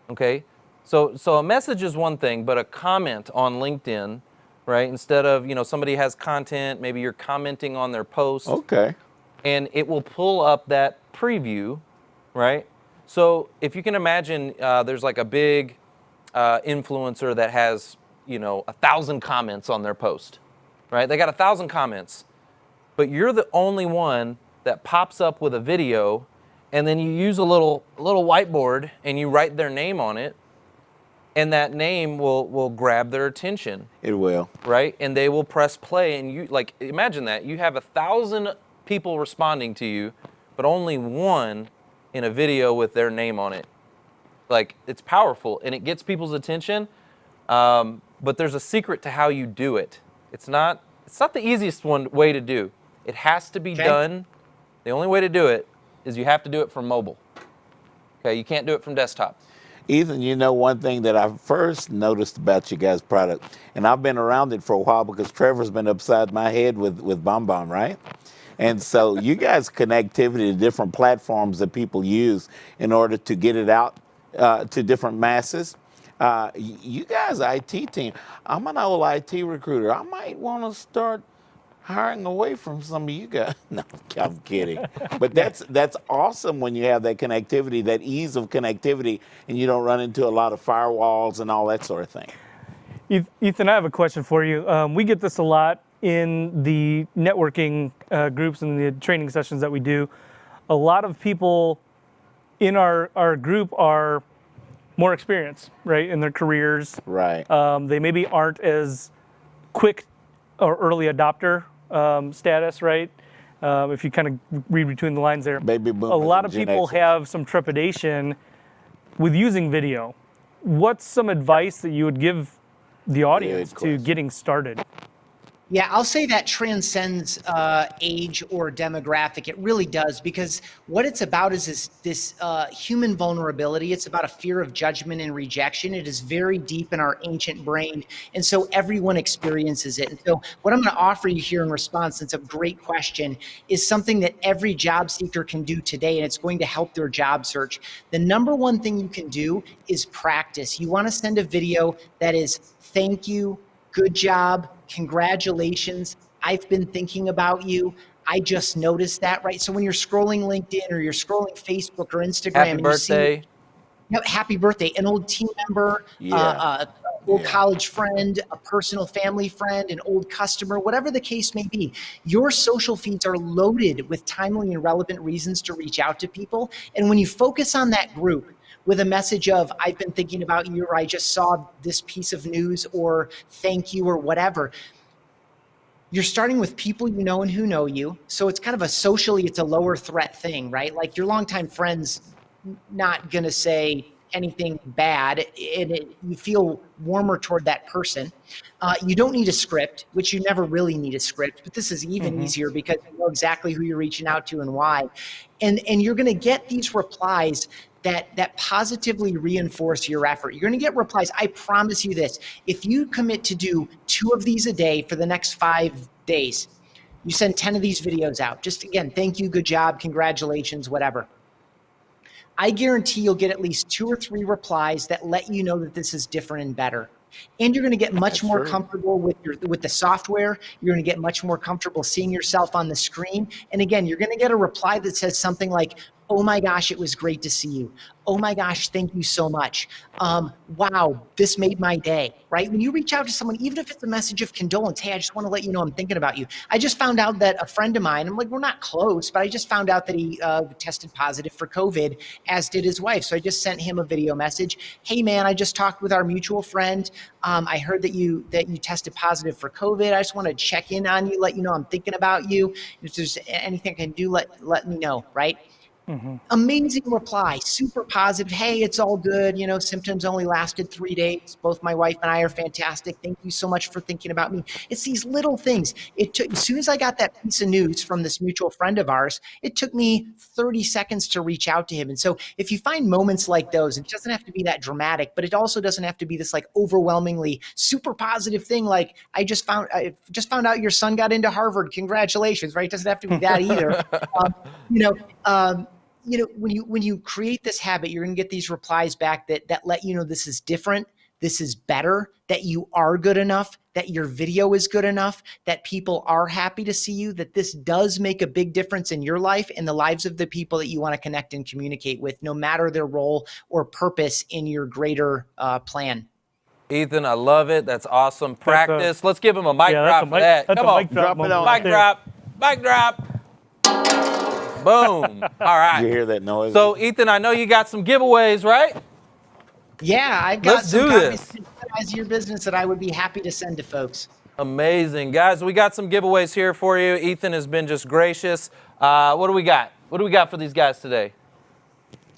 Okay. So a message is one thing, but a comment on LinkedIn, right? Instead of, somebody has content, maybe you're commenting on their post. Okay. And it will pull up that preview, right? So if you can imagine, there's like a big influencer that has 1,000 comments on their post, right? They got 1,000 comments, but you're the only one that pops up with a video, and then you use a little whiteboard and you write their name on it, and that name will grab their attention. It will. Right? And they will press play, and you, like, imagine that. You have 1,000 people responding to you, but only one in a video with their name on it. Like, it's powerful, and it gets people's attention. But there's a secret to how you do it. It's not the easiest way to do. It has to be done. The only way to do it is you have to do it from mobile. Okay, you can't do it from desktop. Ethan, one thing that I first noticed about you guys' product, and I've been around it for a while because Trevor's been upside my head with BombBomb, right? And so you guys connectivity to different platforms that people use in order to get it out to different masses. You guys, IT team, I'm an old IT recruiter. I might want to start hiring away from some of you guys. No, I'm kidding. But that's awesome when you have that connectivity, that ease of connectivity, and you don't run into a lot of firewalls and all that sort of thing. Ethan, I have a question for you. We get this a lot in the networking groups and the training sessions that we do. A lot of people in our group are more experienced, right, in their careers. Right. They maybe aren't as quick or early adopter status, right? If you kind of read between the lines there. Baby boomers. A lot of people have some trepidation with using video. What's some advice that you would give the audience to getting started? Yeah, I'll say that transcends age or demographic. It really does, because what it's about is this human vulnerability. It's about a fear of judgment and rejection. It is very deep in our ancient brain, and so everyone experiences it. And so what I'm going to offer you here in response, it's a great question, is something that every job seeker can do today, and it's going to help their job search. The number one thing you can do is practice. You want to send a video that is thank you, good job, congratulations, I've been thinking about you, I just noticed that, right? So when you're scrolling LinkedIn or you're scrolling Facebook or Instagram, happy birthday. Happy birthday, an old team member, old college friend, a personal family friend, an old customer, whatever the case may be. Your social feeds are loaded with timely and relevant reasons to reach out to people. And when you focus on that group with a message of, I've been thinking about you, or I just saw this piece of news, or thank you, or whatever, you're starting with people you know and who know you. So it's kind of it's a lower threat thing, right? Like your longtime friend's not going to say anything bad, and you feel warmer toward that person. You don't need a script, which you never really need a script, but this is even easier because you know exactly who you're reaching out to and why. And you're going to get these replies that positively reinforce your effort. You're going to get replies. I promise you this. If you commit to do 2 of these a day for the next 5 days, you send 10 of these videos out. Just again, thank you, good job, congratulations, whatever. I guarantee you'll get at least 2 or 3 replies that let you know that this is different and better. And you're going to get much more comfortable with the software. You're going to get much more comfortable seeing yourself on the screen. And again, you're going to get a reply that says something like, oh my gosh, it was great to see you. Oh my gosh, thank you so much. Wow, this made my day, right? When you reach out to someone, even if it's a message of condolence, hey, I just want to let you know I'm thinking about you. I just found out that a friend of mine, I'm like, we're not close, but I just found out that he tested positive for COVID, as did his wife. So I just sent him a video message. Hey man, I just talked with our mutual friend. I heard that you tested positive for COVID. I just want to check in on you, let you know I'm thinking about you. If there's anything I can do, let me know, right? Amazing reply, super positive. Hey, it's all good. You know, symptoms only lasted 3 days. Both my wife and I are fantastic. Thank you so much for thinking about me. It's these little things. It took, as soon as I got that piece of news from this mutual friend of ours, it took me 30 seconds to reach out to him. And so if you find moments like those, it doesn't have to be that dramatic, but it also doesn't have to be this like overwhelmingly super positive thing. Like I just found out your son got into Harvard. Congratulations, right? It doesn't have to be that either. When you create this habit, you're going to get these replies back that let you know this is different, this is better, that you are good enough, that your video is good enough, that people are happy to see you, that this does make a big difference in your life and the lives of the people that you want to connect and communicate with, no matter their role or purpose in your greater plan. Ethan, I love it. That's awesome practice. Let's give him a mic drop for that. Come on. Drop it on. Mic drop. Mic drop. Boom. All right. Did you hear that noise? So, Ethan, I know you got some giveaways, right? Yeah, I've got Let's some do copies this. as your business that I would be happy to send to folks. Amazing. Guys, we got some giveaways here for you. Ethan has been just gracious. What do we got? What do we got for these guys today?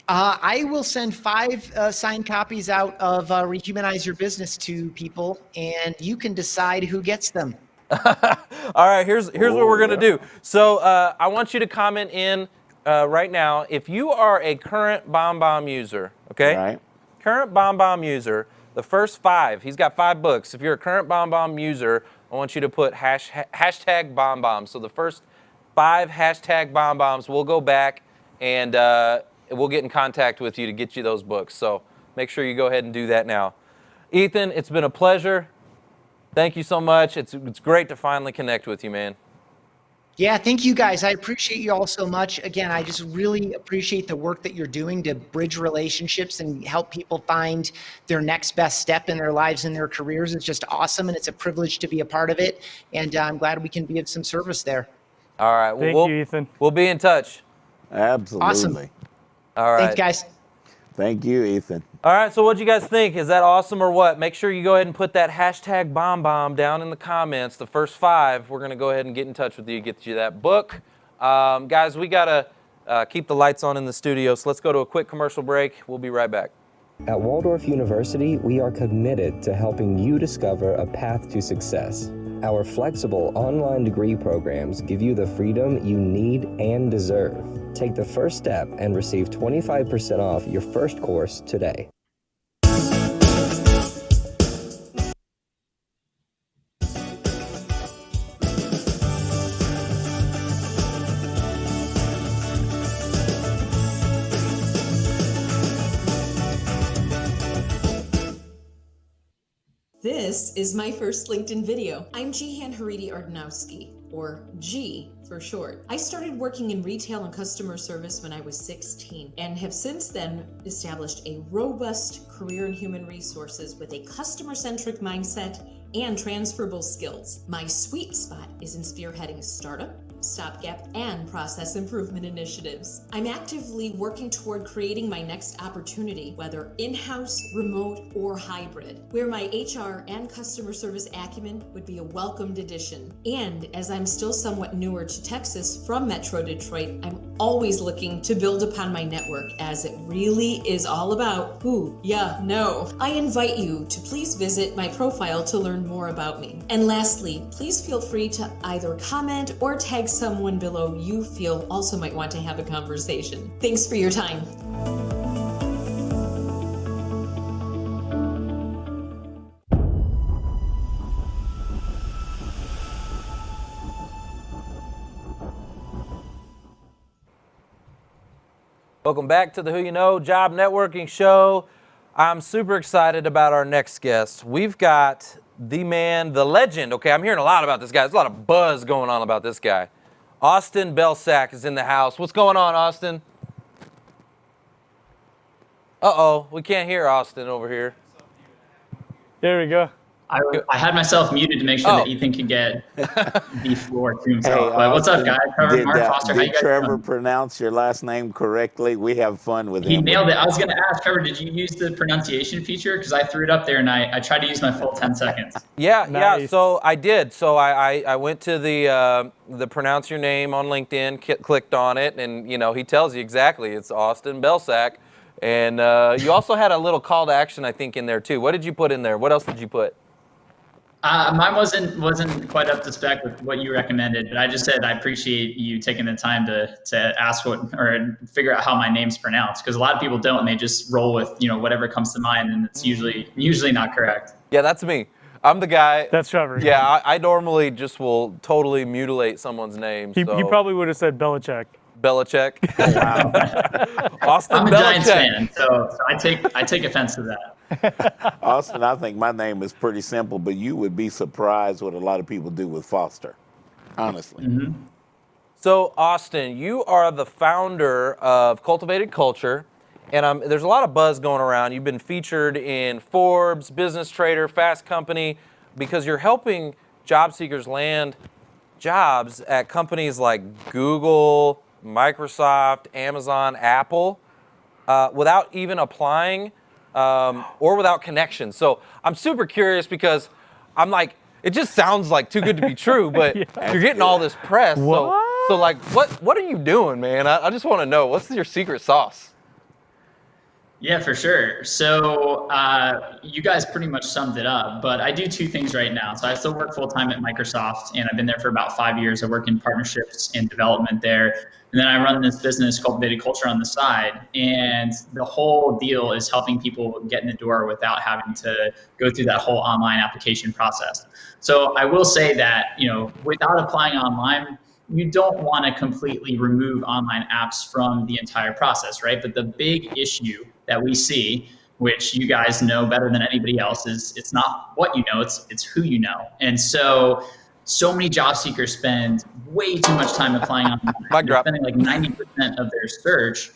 I will send 5 signed copies out of Rehumanize Your Business to people, and you can decide who gets them. All right, here's what we're going to do. So I want you to comment in right now if you are a current BombBomb user, okay? Right. Current BombBomb user, the first 5, he's got 5 books. If you're a current BombBomb user, I want you to put hashtag BombBomb. So the first 5 hashtag BombBombs, we'll go back and we'll get in contact with you to get you those books. So make sure you go ahead and do that now. Ethan, it's been a pleasure. Thank you so much. It's great to finally connect with you, man. Yeah, thank you guys. I appreciate you all so much. Again, I just really appreciate the work that you're doing to bridge relationships and help people find their next best step in their lives and their careers. It's just awesome, and it's a privilege to be a part of it. And I'm glad we can be of some service there. All right. Well, Thank you, Ethan. We'll be in touch. Absolutely. Awesome. All right. Thanks, guys. Thank you, Ethan. All right, so what do you guys think? Is that awesome or what? Make sure you go ahead and put that hashtag BombBomb down in the comments. The first 5, we're going to go ahead and get in touch with you, get you that book. Guys, we got to keep the lights on in the studio, so let's go to a quick commercial break. We'll be right back. At Waldorf University, we are committed to helping you discover a path to success. Our flexible online degree programs give you the freedom you need and deserve. Take the first step and receive 25% off your first course today. This is my first LinkedIn video. I'm Jihan Haridi Ardanowski. or G for short. I started working in retail and customer service when I was 16 and have since then established a robust career in human resources with a customer-centric mindset and transferable skills. My sweet spot is in spearheading startup, stopgap, and process improvement initiatives. I'm actively working toward creating my next opportunity, whether in-house, remote, or hybrid, where my HR and customer service acumen would be a welcomed addition. And as I'm still somewhat newer to Texas from Metro Detroit, I'm always looking to build upon my network, as it really is all about who ya know. I invite you to please visit my profile to learn more about me. And lastly, please feel free to either comment or tag someone below you feel also might want to have a conversation. Thanks for your time. Welcome back to the Who You Know Job Networking Show. I'm super excited about our next guest. We've got the man, the legend. Okay, I'm hearing a lot about this guy. There's a lot of buzz going on about this guy. Austin Belcak is in the house. What's going on, Austin? Uh-oh, we can't hear Austin over here. There we go. I had myself muted to make sure that Ethan could get the floor to himself. But what's up, guys? Trevor, Mark, Foster, how you Did guys Trevor doing? pronounce your last name correctly? We have fun with him. He nailed it. I was going to ask, Trevor, did you use the pronunciation feature? Because I threw it up there and I tried to use my full 10 seconds. Yeah, so I did. So I went to the pronounce your name on LinkedIn, clicked on it, and you know he tells you exactly. It's Austin Belcak. And you also had a little call to action, I think, in there too. What did you put in there? What else did you put? Mine wasn't quite up to spec with what you recommended, but I just said I appreciate you taking the time to ask or figure out how my name's pronounced, because a lot of people don't, and they just roll with whatever comes to mind, and it's usually not correct. Yeah, that's me. I'm the guy. That's Trevor. Yeah, I normally just will totally mutilate someone's name. He probably would have said Belichick. Belichick. Oh, wow. Austin I'm a Belcak. Giants fan, so I take offense to that. Austin, I think my name is pretty simple, but you would be surprised what a lot of people do with Foster, honestly. Mm-hmm. So, Austin, you are the founder of Cultivated Culture, and there's a lot of buzz going around. You've been featured in Forbes, Business Trader, Fast Company, because you're helping job seekers land jobs at companies like Google, Microsoft, Amazon, Apple, without even applying or without connections. So I'm super curious because I'm like, it just sounds like too good to be true, but you're getting all this press. So like, what are you doing, man? I just want to know, what's your secret sauce? Yeah, for sure. So you guys pretty much summed it up, but I do two things right now. So I still work full-time at Microsoft, and I've been there for about 5 years. I work in partnerships and development there. And then I run this business, Cultivated Culture, on the side. And the whole deal is helping people get in the door without having to go through that whole online application process. So I will say that, without applying online, you don't want to completely remove online apps from the entire process, right? But the big issue that we see, which you guys know better than anybody else, is it's not what you know, it's who you know. And so many job seekers spend way too much time applying online. They're spending like 90% of their search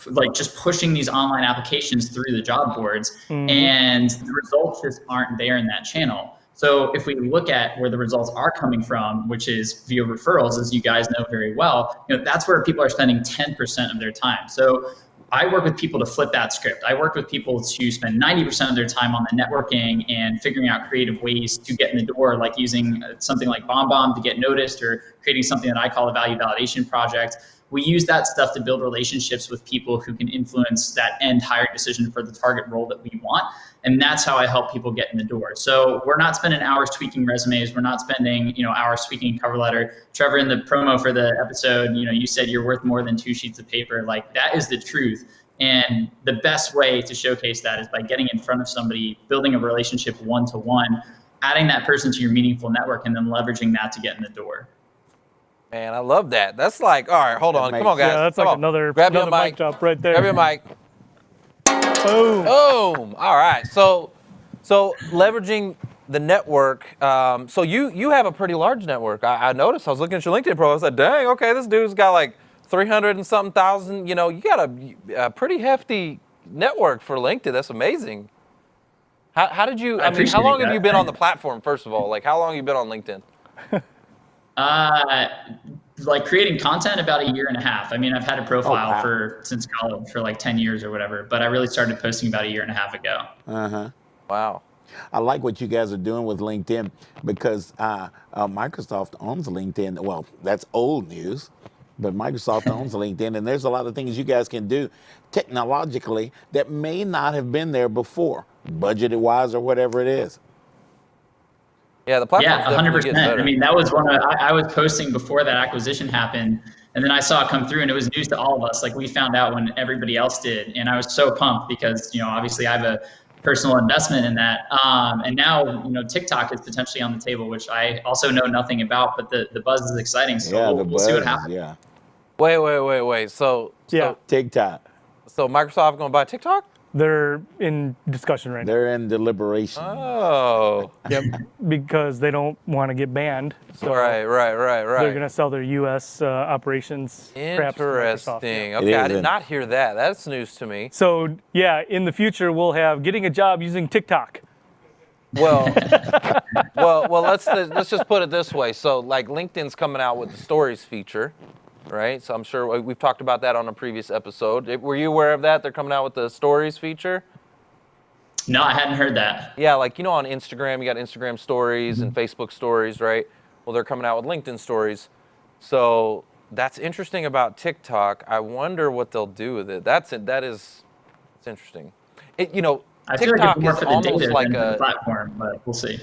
like just pushing these online applications through the job boards, and the results just aren't there in that channel. So if we look at where the results are coming from, which is via referrals, as you guys know very well, that's where people are spending 10% of their time. So I work with people to flip that script. I work with people to spend 90% of their time on the networking and figuring out creative ways to get in the door, like using something like BombBomb to get noticed, or creating something that I call a value validation project. We use that stuff to build relationships with people who can influence that end hiring decision for the target role that we want. And that's how I help people get in the door. So we're not spending hours tweaking resumes. We're not spending, hours tweaking a cover letter. Trevor, in the promo for the episode, you said you're worth more than 2 sheets of paper. Like, that is the truth. And the best way to showcase that is by getting in front of somebody, building a relationship one-to-one, adding that person to your meaningful network, and then leveraging that to get in the door. Man, I love that. That's like, all right, hold on. Come on, guys. Yeah, that's like another mic drop right there. Grab your mic. Boom. Boom. All right. So leveraging the network. So you have a pretty large network. I noticed. I was looking at your LinkedIn profile. I said, "Dang, okay, this dude's got like 300 and something thousand." You know, you got a pretty hefty network for LinkedIn. That's amazing. How did you? I mean, how long have you been on the platform? First of all, like how long have you been on LinkedIn? Like creating content about a year and a half. I mean, I've had a profile since college for like 10 years or whatever, but I really started posting about a year and a half ago. Wow. I like what you guys are doing with LinkedIn because Microsoft owns LinkedIn. Well, that's old news, but Microsoft owns LinkedIn, and there's a lot of things you guys can do technologically that may not have been there before, budgeted-wise or whatever it is. Yeah, the platform's definitely getting 100%. better. I mean, that was I was posting before that acquisition happened, and then I saw it come through, and it was news to all of us. Like we found out when everybody else did, and I was so pumped because, you know, obviously I have a personal investment in that. And now, you know, TikTok is potentially on the table, which I also know nothing about, but the buzz is exciting. So we'll see what happens. Yeah. Wait. So TikTok. So Microsoft going to buy TikTok? They're in discussion right now. They're in deliberation. Oh. Yep, because they don't want to get banned. So Right. They're going to sell their U.S. operations. perhaps to Microsoft. Interesting. Okay, I did not hear that. That's news to me. So yeah, in the future we'll have getting a job using TikTok. Well, let's just put it this way. So like LinkedIn's coming out with the stories feature, right? So I'm sure we've talked about that on a previous episode. Were you aware of that? They're coming out with the stories feature? No, I hadn't heard that. Yeah, like, you know, on Instagram, you got Instagram stories and Facebook stories, right? Well, they're coming out with LinkedIn stories. So that's interesting about TikTok. I wonder what they'll do with it. It's interesting. I feel TikTok like it's more is for the almost data like than a the platform, but we'll see.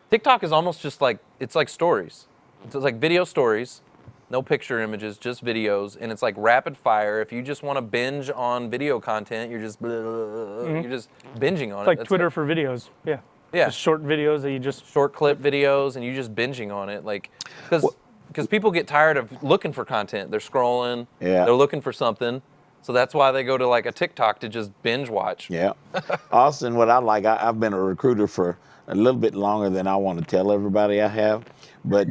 TikTok is almost just like, it's like stories. It's like video stories, no picture images, just videos, and it's like rapid fire. If you just want to binge on video content, you're just you're just binging on It's it. like Twitter for videos. Yeah. Yeah. Just short videos that you just short clip videos, and you just binging on it, like because people get tired of looking for content. They're scrolling. Yeah. They're looking for something. So that's why they go to like a TikTok to just binge watch. Yeah. Austin, what I like, I've been a recruiter for a little bit longer than I want to tell everybody I have, but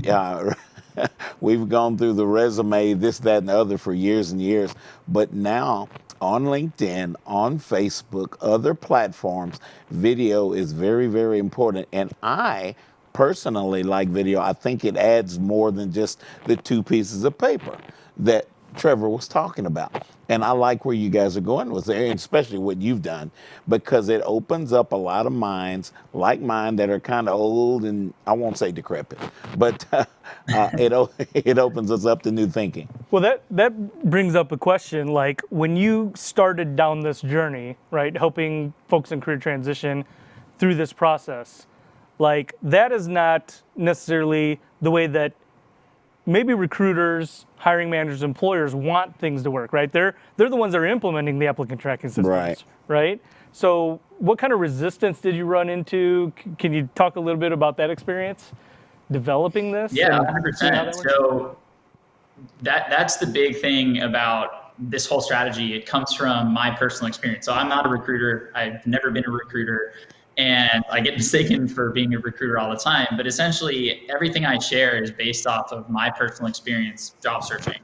we've gone through the resume, this, that, and the other for years and years. But now on LinkedIn, on Facebook, other platforms, video is very, very important. And I personally like video. I think it adds more than just the two pieces of paper that Trevor was talking about. And I like where you guys are going with it, and especially what you've done, because it opens up a lot of minds like mine that are kind of old and I won't say decrepit, but it opens us up to new thinking. Well, that brings up a question, like when you started down this journey, right, helping folks in career transition through this process, like that is not necessarily the way that maybe recruiters, hiring managers, employers want things to work, right? They're the ones that are implementing the applicant tracking systems, right? So what kind of resistance did you run into? Can you talk a little bit about that experience, developing this? Yeah, 100%. So that's the big thing about this whole strategy. It comes from my personal experience. So I'm not a recruiter. I've never been a recruiter. And I get mistaken for being a recruiter all the time, but essentially everything I share is based off of my personal experience job searching.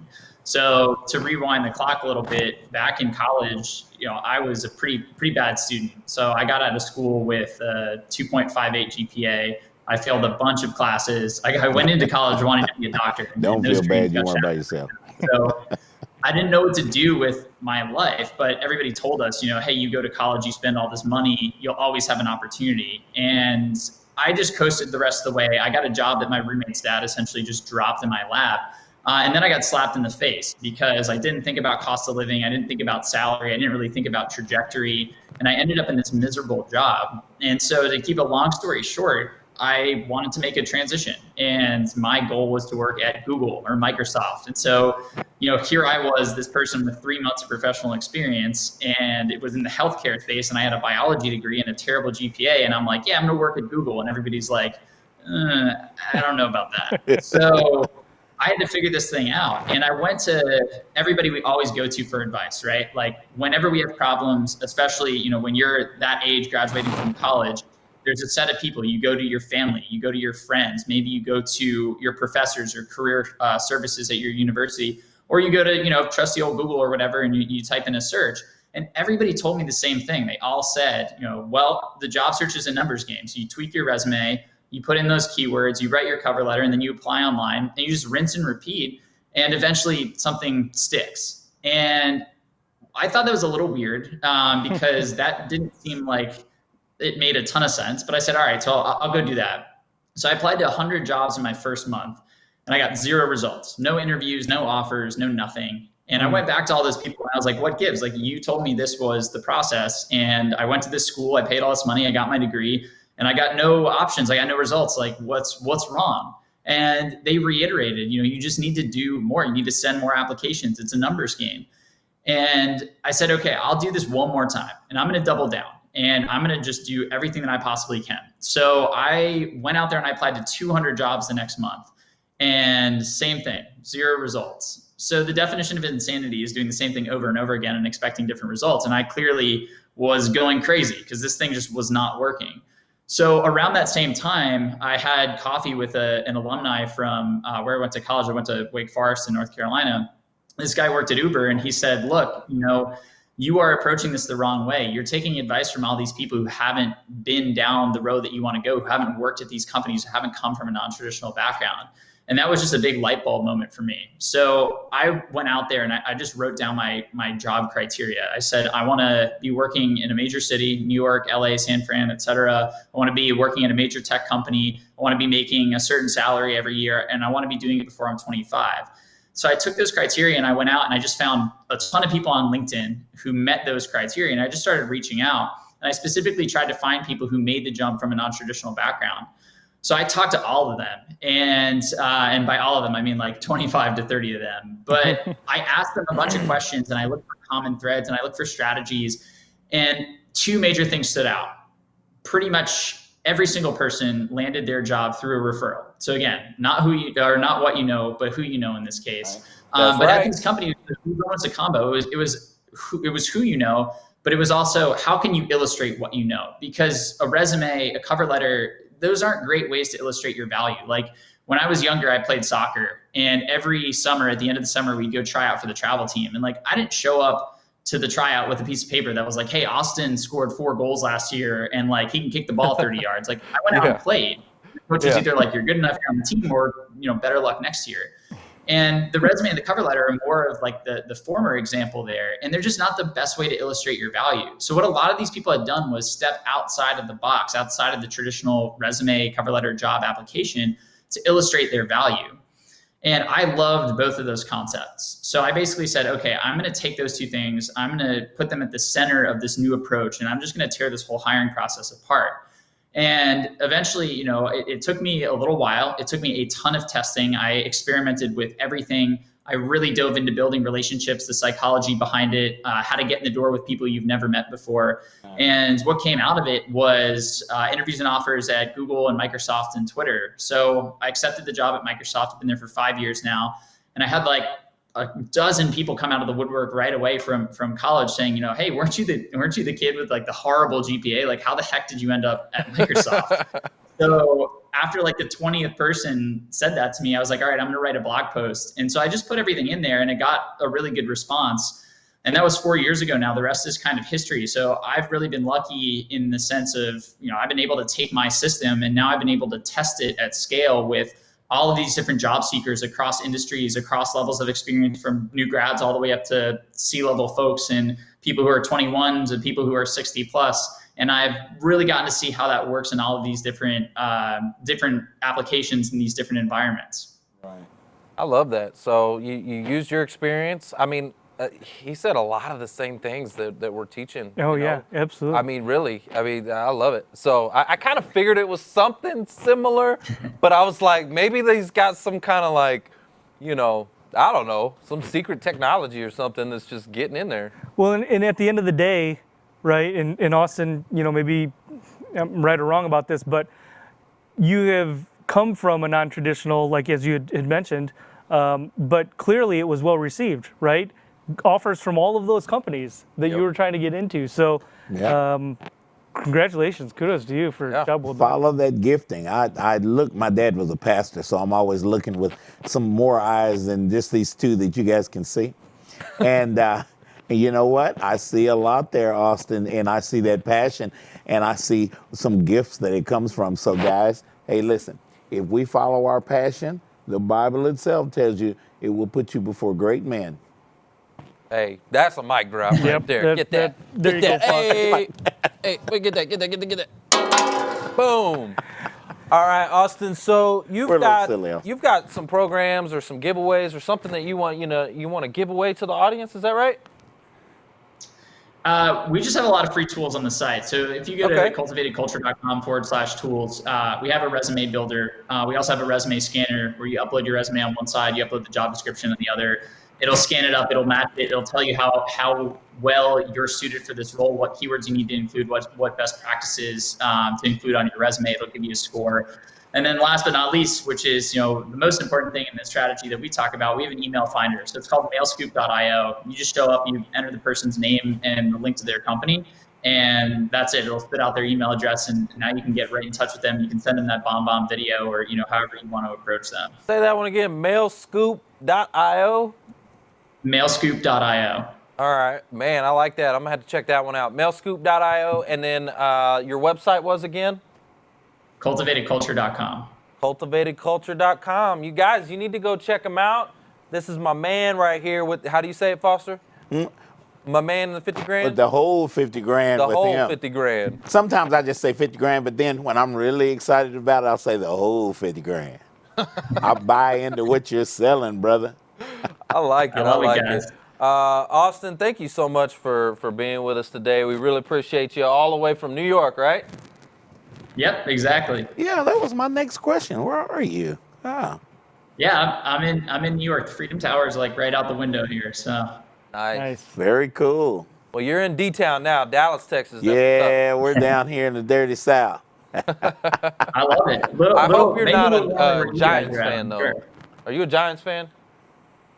So to rewind the clock a little bit, back in college, I was a pretty bad student. So I got out of school with a 2.58 GPA. I failed a bunch of classes. I went into college wanting to be a doctor. Don't feel bad, you weren't by yourself. So I didn't know what to do with my life, but everybody told us, hey, you go to college, you spend all this money, you'll always have an opportunity. And I just coasted the rest of the way. I got a job that my roommate's dad essentially just dropped in my lap. And then I got slapped in the face because I didn't think about cost of living. I didn't think about salary. I didn't really think about trajectory. And I ended up in this miserable job. And so to keep a long story short, I wanted to make a transition, and my goal was to work at Google or Microsoft. And so, here I was, this person with 3 months of professional experience, and it was in the healthcare space, and I had a biology degree and a terrible GPA. And I'm like, yeah, I'm going to work at Google. And everybody's like, I don't know about that. So I had to figure this thing out. And I went to everybody we always go to for advice, right? Like whenever we have problems, especially, when you're that age graduating from college, There's a set of people. You go to your family, you go to your friends, maybe you go to your professors or career services at your university, or you go to, trusty old Google or whatever, and you type in a search. And everybody told me the same thing. They all said, well, the job search is a numbers game. So you tweak your resume, you put in those keywords, you write your cover letter, and then you apply online, and you just rinse and repeat, and eventually something sticks. And I thought that was a little weird because that didn't seem like it made a ton of sense. But I said, all right, so I'll go do that. So I applied to 100 jobs in my first month, and I got 0 results, no interviews, no offers, no nothing. And I went back to all those people and I was like, what gives? Like, you told me this was the process, and I went to this school, I paid all this money, I got my degree, and I got no options. I got no results. Like, what's wrong? And they reiterated, you just need to do more. You need to send more applications. It's a numbers game. And I said, okay, I'll do this one more time, and I'm going to double down, and I'm going to just do everything that I possibly can. So I went out there and I applied to 200 jobs the next month, and same thing, 0 results. So the definition of insanity is doing the same thing over and over again and expecting different results. And I clearly was going crazy because this thing just was not working. So around that same time, I had coffee with an alumni from where I went to college. I went to Wake Forest in North Carolina. This guy worked at Uber, and he said, look, you are approaching this the wrong way. You're taking advice from all these people who haven't been down the road that you want to go, who haven't worked at these companies, who haven't come from a non-traditional background. And that was just a big light bulb moment for me. So I went out there and I just wrote down my job criteria. I said, I want to be working in a major city, New York, LA, San Fran, et cetera. I want to be working at a major tech company. I want to be making a certain salary every year, and I want to be doing it before I'm 25. So I took those criteria and I went out and I just found a ton of people on LinkedIn who met those criteria. And I just started reaching out, and I specifically tried to find people who made the jump from a non-traditional background. So I talked to all of them, and by all of them, I mean like 25 to 30 of them. But I asked them a bunch of questions, and I looked for common threads, and I looked for strategies, and 2 major things stood out. Pretty much every single person landed their job through a referral. So again, not what you know, but who you know in this case. But right. At these companies, it was a combo. It was who you know, but it was also how can you illustrate what you know? Because a resume, a cover letter, those aren't great ways to illustrate your value. Like when I was younger, I played soccer, and every summer at the end of the summer, we'd go try out for the travel team. And like, I didn't show up to the tryout with a piece of paper that was like, hey, Austin scored 4 goals last year, and like, he can kick the ball 30 yards. Like I went out and played. The coach was either like, you're good enough here on the team, or, better luck next year. And the resume and the cover letter are more of like the former example there. And they're just not the best way to illustrate your value. So what a lot of these people had done was step outside of the box, outside of the traditional resume, cover letter, job application to illustrate their value. And I loved both of those concepts. So I basically said, okay, I'm going to take those 2 things. I'm going to put them at the center of this new approach. And I'm just going to tear this whole hiring process apart. And eventually, it took me a little while. It took me a ton of testing. I experimented with everything. I really dove into building relationships, the psychology behind it, how to get in the door with people you've never met before. And what came out of it was interviews and offers at Google and Microsoft and Twitter. So I accepted the job at Microsoft. I've been there for 5 years now. And I had like a dozen people come out of the woodwork right away from college saying, hey, weren't you the kid with like the horrible GPA? Like, how the heck did you end up at Microsoft? So after like the 20th person said that to me, I was like, all right, I'm going to write a blog post. And so I just put everything in there, and it got a really good response. And that was 4 years ago now. The rest is kind of history. So I've really been lucky in the sense of, I've been able to take my system, and now I've been able to test it at scale with all of these different job seekers across industries, across levels of experience, from new grads all the way up to C-level folks, and people who are 21 to people who are 60 plus. And I've really gotten to see how that works in all of these different applications in these different environments. Right. I love that. So you used your experience. I mean, he said a lot of the same things that we're teaching. Oh, yeah, absolutely. I mean, really. I mean, I love it. So I kind of figured it was something similar, but I was like, maybe he's got some kind of like, I don't know, some secret technology or something that's just getting in there. Well, and at the end of the day, right, in Austin, maybe I'm right or wrong about this, but you have come from a non-traditional, like as you had mentioned, but clearly it was well received, right? Offers from all of those companies that you were trying to get into. So congratulations. Kudos to you for job well done. Follow that gifting. My dad was a pastor, so I'm always looking with some more eyes than just these two that you guys can see. And you know what? I see a lot there, Austin, and I see that passion, and I see some gifts that it comes from. So guys, hey, listen, if we follow our passion, the Bible itself tells you it will put you before great men. Hey, that's a mic drop right there. Get that. There Get you that. go, Hey, wait, get that. Boom. All right, Austin. So you've got some programs or some giveaways or something that you want to give away to the audience. Is that right? We just have a lot of free tools on the site. So if you go to cultivatedculture.com/tools, we have a resume builder. We also have a resume scanner where you upload your resume on one side, you upload the job description on the other. It'll scan it up, it'll match it, it'll tell you how well you're suited for this role, what keywords you need to include, what best practices to include on your resume. It'll give you a score. And then last but not least, which is the most important thing in this strategy that we talk about, we have an email finder. So it's called mailscoop.io. You just show up, you enter the person's name and the link to their company, and that's it. It'll spit out their email address, and now you can get right in touch with them. You can send them that bomb video, or however you want to approach them. Say that one again. Mailscoop.io. Mailscoop.io. All right, man, I like that. I'm gonna have to check that one out. Mailscoop.io, and then your website was again? Cultivatedculture.com. Cultivatedculture.com. You guys, you need to go check them out. This is my man right here with, how do you say it, Foster? My man in the 50 grand? With the whole 50 grand the with whole him. 50 grand. Sometimes I just say 50 grand, but then when I'm really excited about it, I'll say the whole 50 grand. I buy into what you're selling, brother. I like it. I love it, like guys. it. Austin, thank you so much for being with us today. We really appreciate you all the way from New York, right? Yep, exactly. Yeah, that was my next question. Where are you? Ah. Yeah, I'm in New York. The Freedom Tower is like right out the window here. So nice. Very cool. Well, you're in D-Town now, Dallas, Texas. That's yeah, we're down here in the dirty South. I love it. I hope you're not a Giants fan, though. Sure. Are you a Giants fan?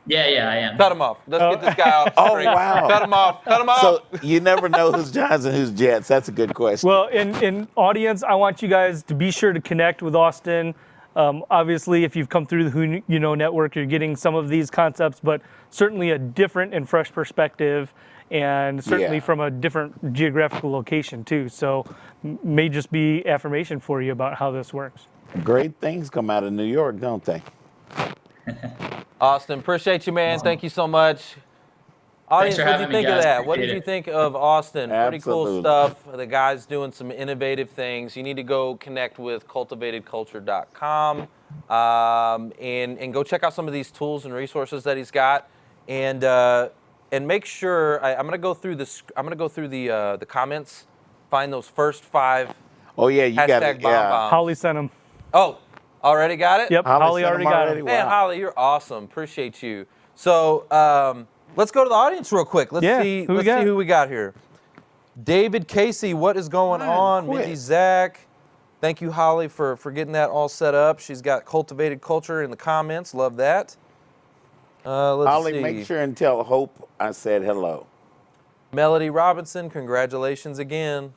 Yeah, I am. Cut him off. Let's get this guy off the Oh, screen. wow. Cut him off. Cut him off. So you never know who's Giants and who's Jets. That's a good question. Well, in audience, I want you guys to be sure to connect with Austin. Obviously, if you've come through the Who You Know Network, you're getting some of these concepts, but certainly a different and fresh perspective, and certainly from a different geographical location too. So may just be affirmation for you about how this works. Great things come out of New York, don't they? Austin, appreciate you, man. Thank you so much. Audience, what did you think of that? What did you think of Austin? Pretty cool stuff. The guy's doing some innovative things. You need to go connect with cultivatedculture.com and go check out some of these tools and resources that he's got. And make sure I'm going to go through this. I'm going to go through the comments, find those first 5. Oh yeah, you got it. Yeah. Holly sent them. Oh, already got it? Yep, Holly already got it. Man, Holly, you're awesome. Appreciate you. So let's go to the audience real quick. Let's see who we got here. David Casey, what is going on? Mindy Zach. Thank you, Holly, for getting that all set up. She's got Cultivated Culture in the comments. Love that. Holly, see. make sure and tell Hope I said hello. Melody Robinson, congratulations again.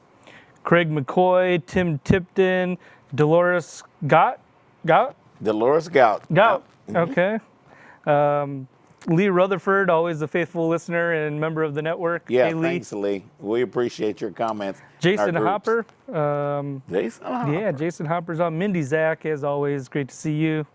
Craig McCoy, Tim Tipton, Dolores Gott. Dolores Gout. Okay. Lee Rutherford, always a faithful listener and member of the network. Yeah, hey, Lee. thanks, Lee. We appreciate your comments. Jason Hopper. Jason Hopper. Yeah, Jason Hopper's on. Mindy Zach, as always, great to see you.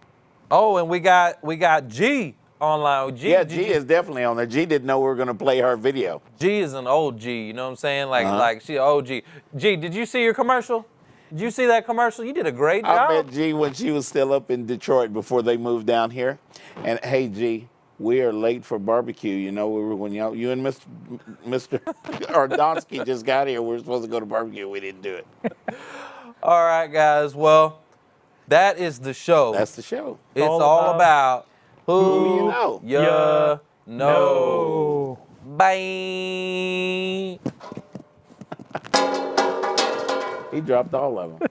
Oh, and we got G online. G is definitely on there. G didn't know we were going to play her video. G is an old G, you know what I'm saying? Like she OG. G, did you see your commercial? Did you see that commercial? You did a great job. I met G when she was still up in Detroit before they moved down here. And hey, G, we are late for barbecue. You know, when you and Mr. Ardonsky just got here, we were supposed to go to barbecue. We didn't do it. All right, guys. Well, that is the show. That's the show. It's all about who you know. You know. Bye. He dropped all of them.